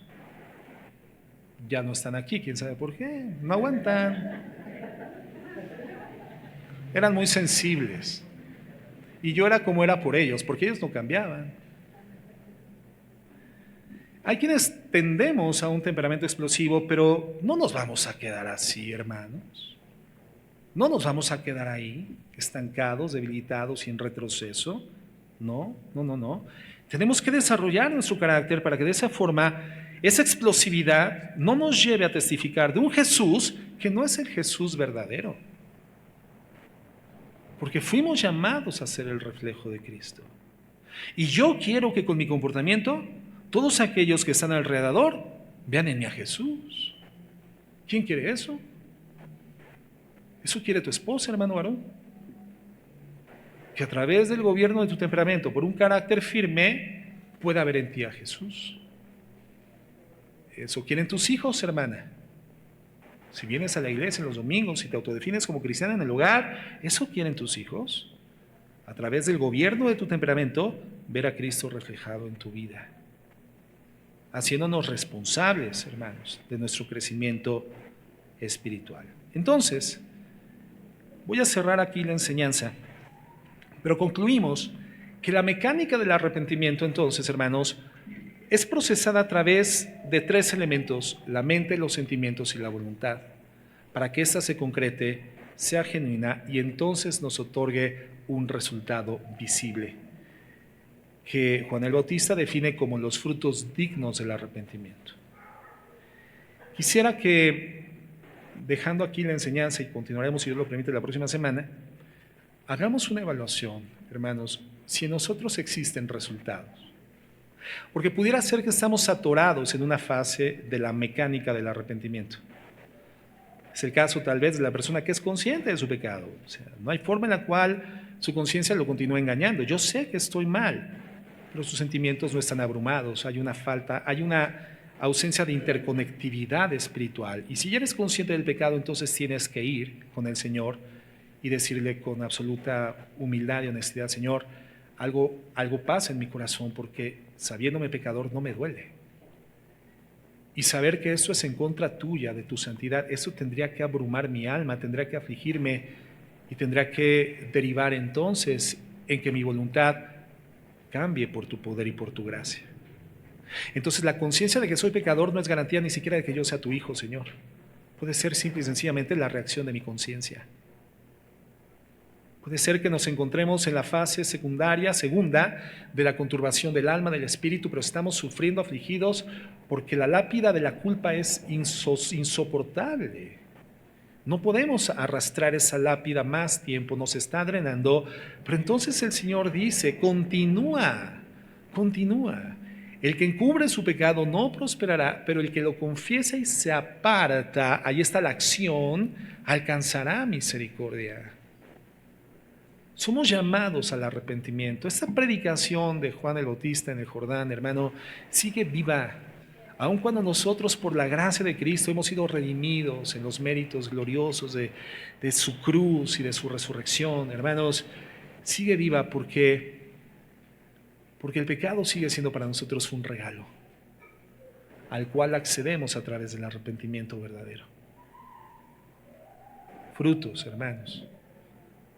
Ya no están aquí, quién sabe por qué, no aguantan. Eran muy sensibles. Y yo era como era por ellos, porque ellos no cambiaban. Hay quienes tendemos a un temperamento explosivo, pero no nos vamos a quedar así, hermanos. No nos vamos a quedar ahí, estancados, debilitados y en retroceso. No. Tenemos que desarrollar nuestro carácter para que de esa forma esa explosividad no nos lleve a testificar de un Jesús que no es el Jesús verdadero. Porque fuimos llamados a ser el reflejo de Cristo. Y yo quiero que con mi comportamiento todos aquellos que están alrededor vean en mí a Jesús. ¿Quién quiere eso? ¿Eso quiere tu esposa, hermano varón? Que a través del gobierno de tu temperamento, por un carácter firme, pueda ver en ti a Jesús. Eso quieren tus hijos, hermana. Si vienes a la iglesia en los domingos, si te autodefines como cristiana en el hogar, ¿eso quieren tus hijos? A través del gobierno de tu temperamento, ver a Cristo reflejado en tu vida, haciéndonos responsables, hermanos, de nuestro crecimiento espiritual. Entonces, voy a cerrar aquí la enseñanza, pero concluimos que la mecánica del arrepentimiento, entonces, hermanos, es procesada a través de 3 elementos: la mente, los sentimientos y la voluntad, para que ésta se concrete, sea genuina y entonces nos otorgue un resultado visible, que Juan el Bautista define como los frutos dignos del arrepentimiento. Quisiera que, dejando aquí la enseñanza, y continuaremos, si Dios lo permite, la próxima semana, hagamos una evaluación, hermanos, si en nosotros existen resultados. Porque pudiera ser que estamos atorados en una fase de la mecánica del arrepentimiento. Es el caso tal vez de la persona que es consciente de su pecado. O sea, no hay forma en la cual su conciencia lo continúa engañando. Yo sé que estoy mal, pero sus sentimientos no están abrumados. Hay una falta, hay una ausencia de interconectividad espiritual. Y si ya eres consciente del pecado, entonces tienes que ir con el Señor y decirle con absoluta humildad y honestidad: Señor, algo pasa en mi corazón, porque sabiéndome pecador no me duele. Y saber que eso es en contra tuya, de tu santidad, eso tendría que abrumar mi alma, tendría que afligirme y tendría que derivar entonces en que mi voluntad cambie por tu poder y por tu gracia. Entonces la conciencia de que soy pecador no es garantía ni siquiera de que yo sea tu hijo, Señor. Puede ser simple y sencillamente la reacción de mi conciencia. Puede ser que nos encontremos en la fase segunda de la conturbación del alma, del espíritu, pero estamos sufriendo, afligidos, porque la lápida de la culpa es insoportable. No podemos arrastrar esa lápida más tiempo, nos está drenando, pero entonces el Señor dice: continúa. El que encubre su pecado no prosperará, pero el que lo confiesa y se aparta, ahí está la acción, alcanzará misericordia. Somos llamados al arrepentimiento. Esta predicación de Juan el Bautista en el Jordán, hermano, sigue viva. Aun cuando nosotros por la gracia de Cristo hemos sido redimidos en los méritos gloriosos de su cruz y de su resurrección, hermanos, sigue viva porque el pecado sigue siendo para nosotros un regalo al cual accedemos a través del arrepentimiento verdadero. Frutos, hermanos.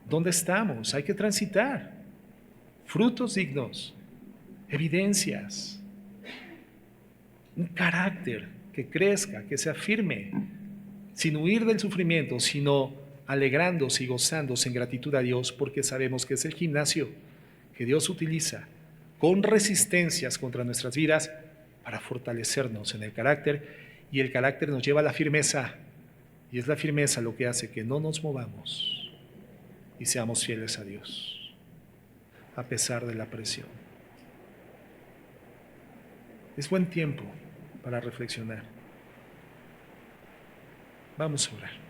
¿Dónde estamos? Hay que transitar. Frutos dignos, evidencias, un carácter que crezca, que se afirme, sin huir del sufrimiento, sino alegrándose y gozándose en gratitud a Dios, porque sabemos que es el gimnasio que Dios utiliza con resistencias contra nuestras vidas para fortalecernos en el carácter, y el carácter nos lleva a la firmeza, y es la firmeza lo que hace que no nos movamos y seamos fieles a Dios, a pesar de la presión. Es buen tiempo para reflexionar. Vamos a orar.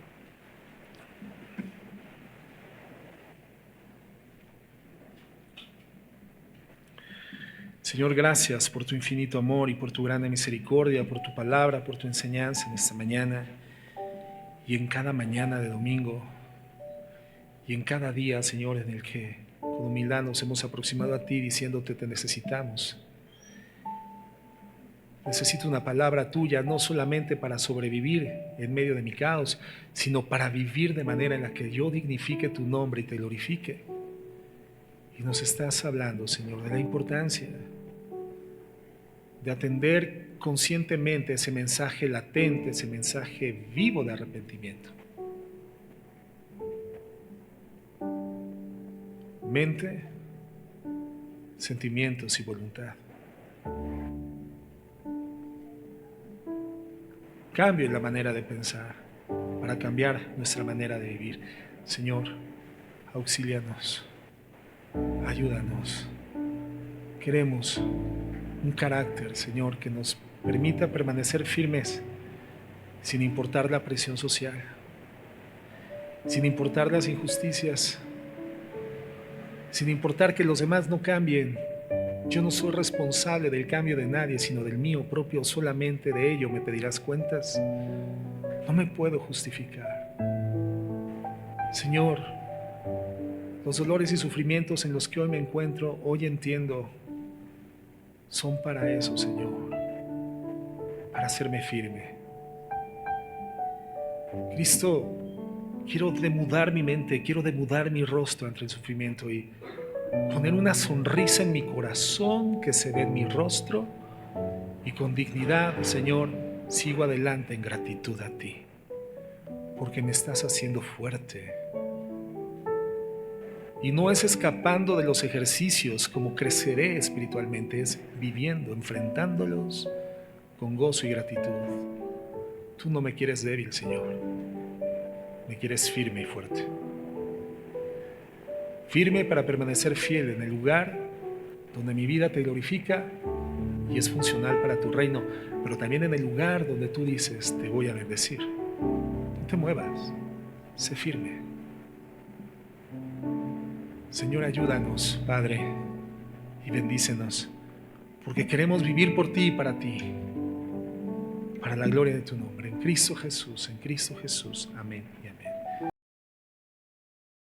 Señor, gracias por tu infinito amor y por tu grande misericordia, por tu palabra, por tu enseñanza en esta mañana y en cada mañana de domingo y en cada día, Señor, en el que con humildad nos hemos aproximado a ti diciéndote te necesitamos. Necesito una palabra tuya, no solamente para sobrevivir en medio de mi caos, sino para vivir de manera en la que yo dignifique tu nombre y te glorifique. Y nos estás hablando, Señor, de la importancia de atender conscientemente ese mensaje latente, ese mensaje vivo de arrepentimiento. Mente, sentimientos y voluntad. Cambio en la manera de pensar para cambiar nuestra manera de vivir. Señor, auxílianos, ayúdanos. Queremos un carácter, Señor, que nos permita permanecer firmes sin importar la presión social, sin importar las injusticias, sin importar que los demás no cambien. Yo no soy responsable del cambio de nadie, sino del mío propio. Solamente de ello me pedirás cuentas. No me puedo justificar. Señor, los dolores y sufrimientos en los que hoy me encuentro, hoy entiendo, son para eso, Señor, para hacerme firme. Cristo, quiero demudar mi mente, quiero demudar mi rostro ante el sufrimiento y poner una sonrisa en mi corazón que se ve en mi rostro, y con dignidad, Señor, sigo adelante en gratitud a ti, porque me estás haciendo fuerte. Y no es escapando de los ejercicios como creceré espiritualmente, es viviendo, enfrentándolos con gozo y gratitud. Tú no me quieres débil, Señor, me quieres firme y fuerte. Firme para permanecer fiel en el lugar donde mi vida te glorifica y es funcional para tu reino, pero también en el lugar donde tú dices, te voy a bendecir. No te muevas, sé firme. Señor, ayúdanos, Padre, y bendícenos, porque queremos vivir por ti y para ti, para la gloria de tu nombre. En Cristo Jesús, amén y amén.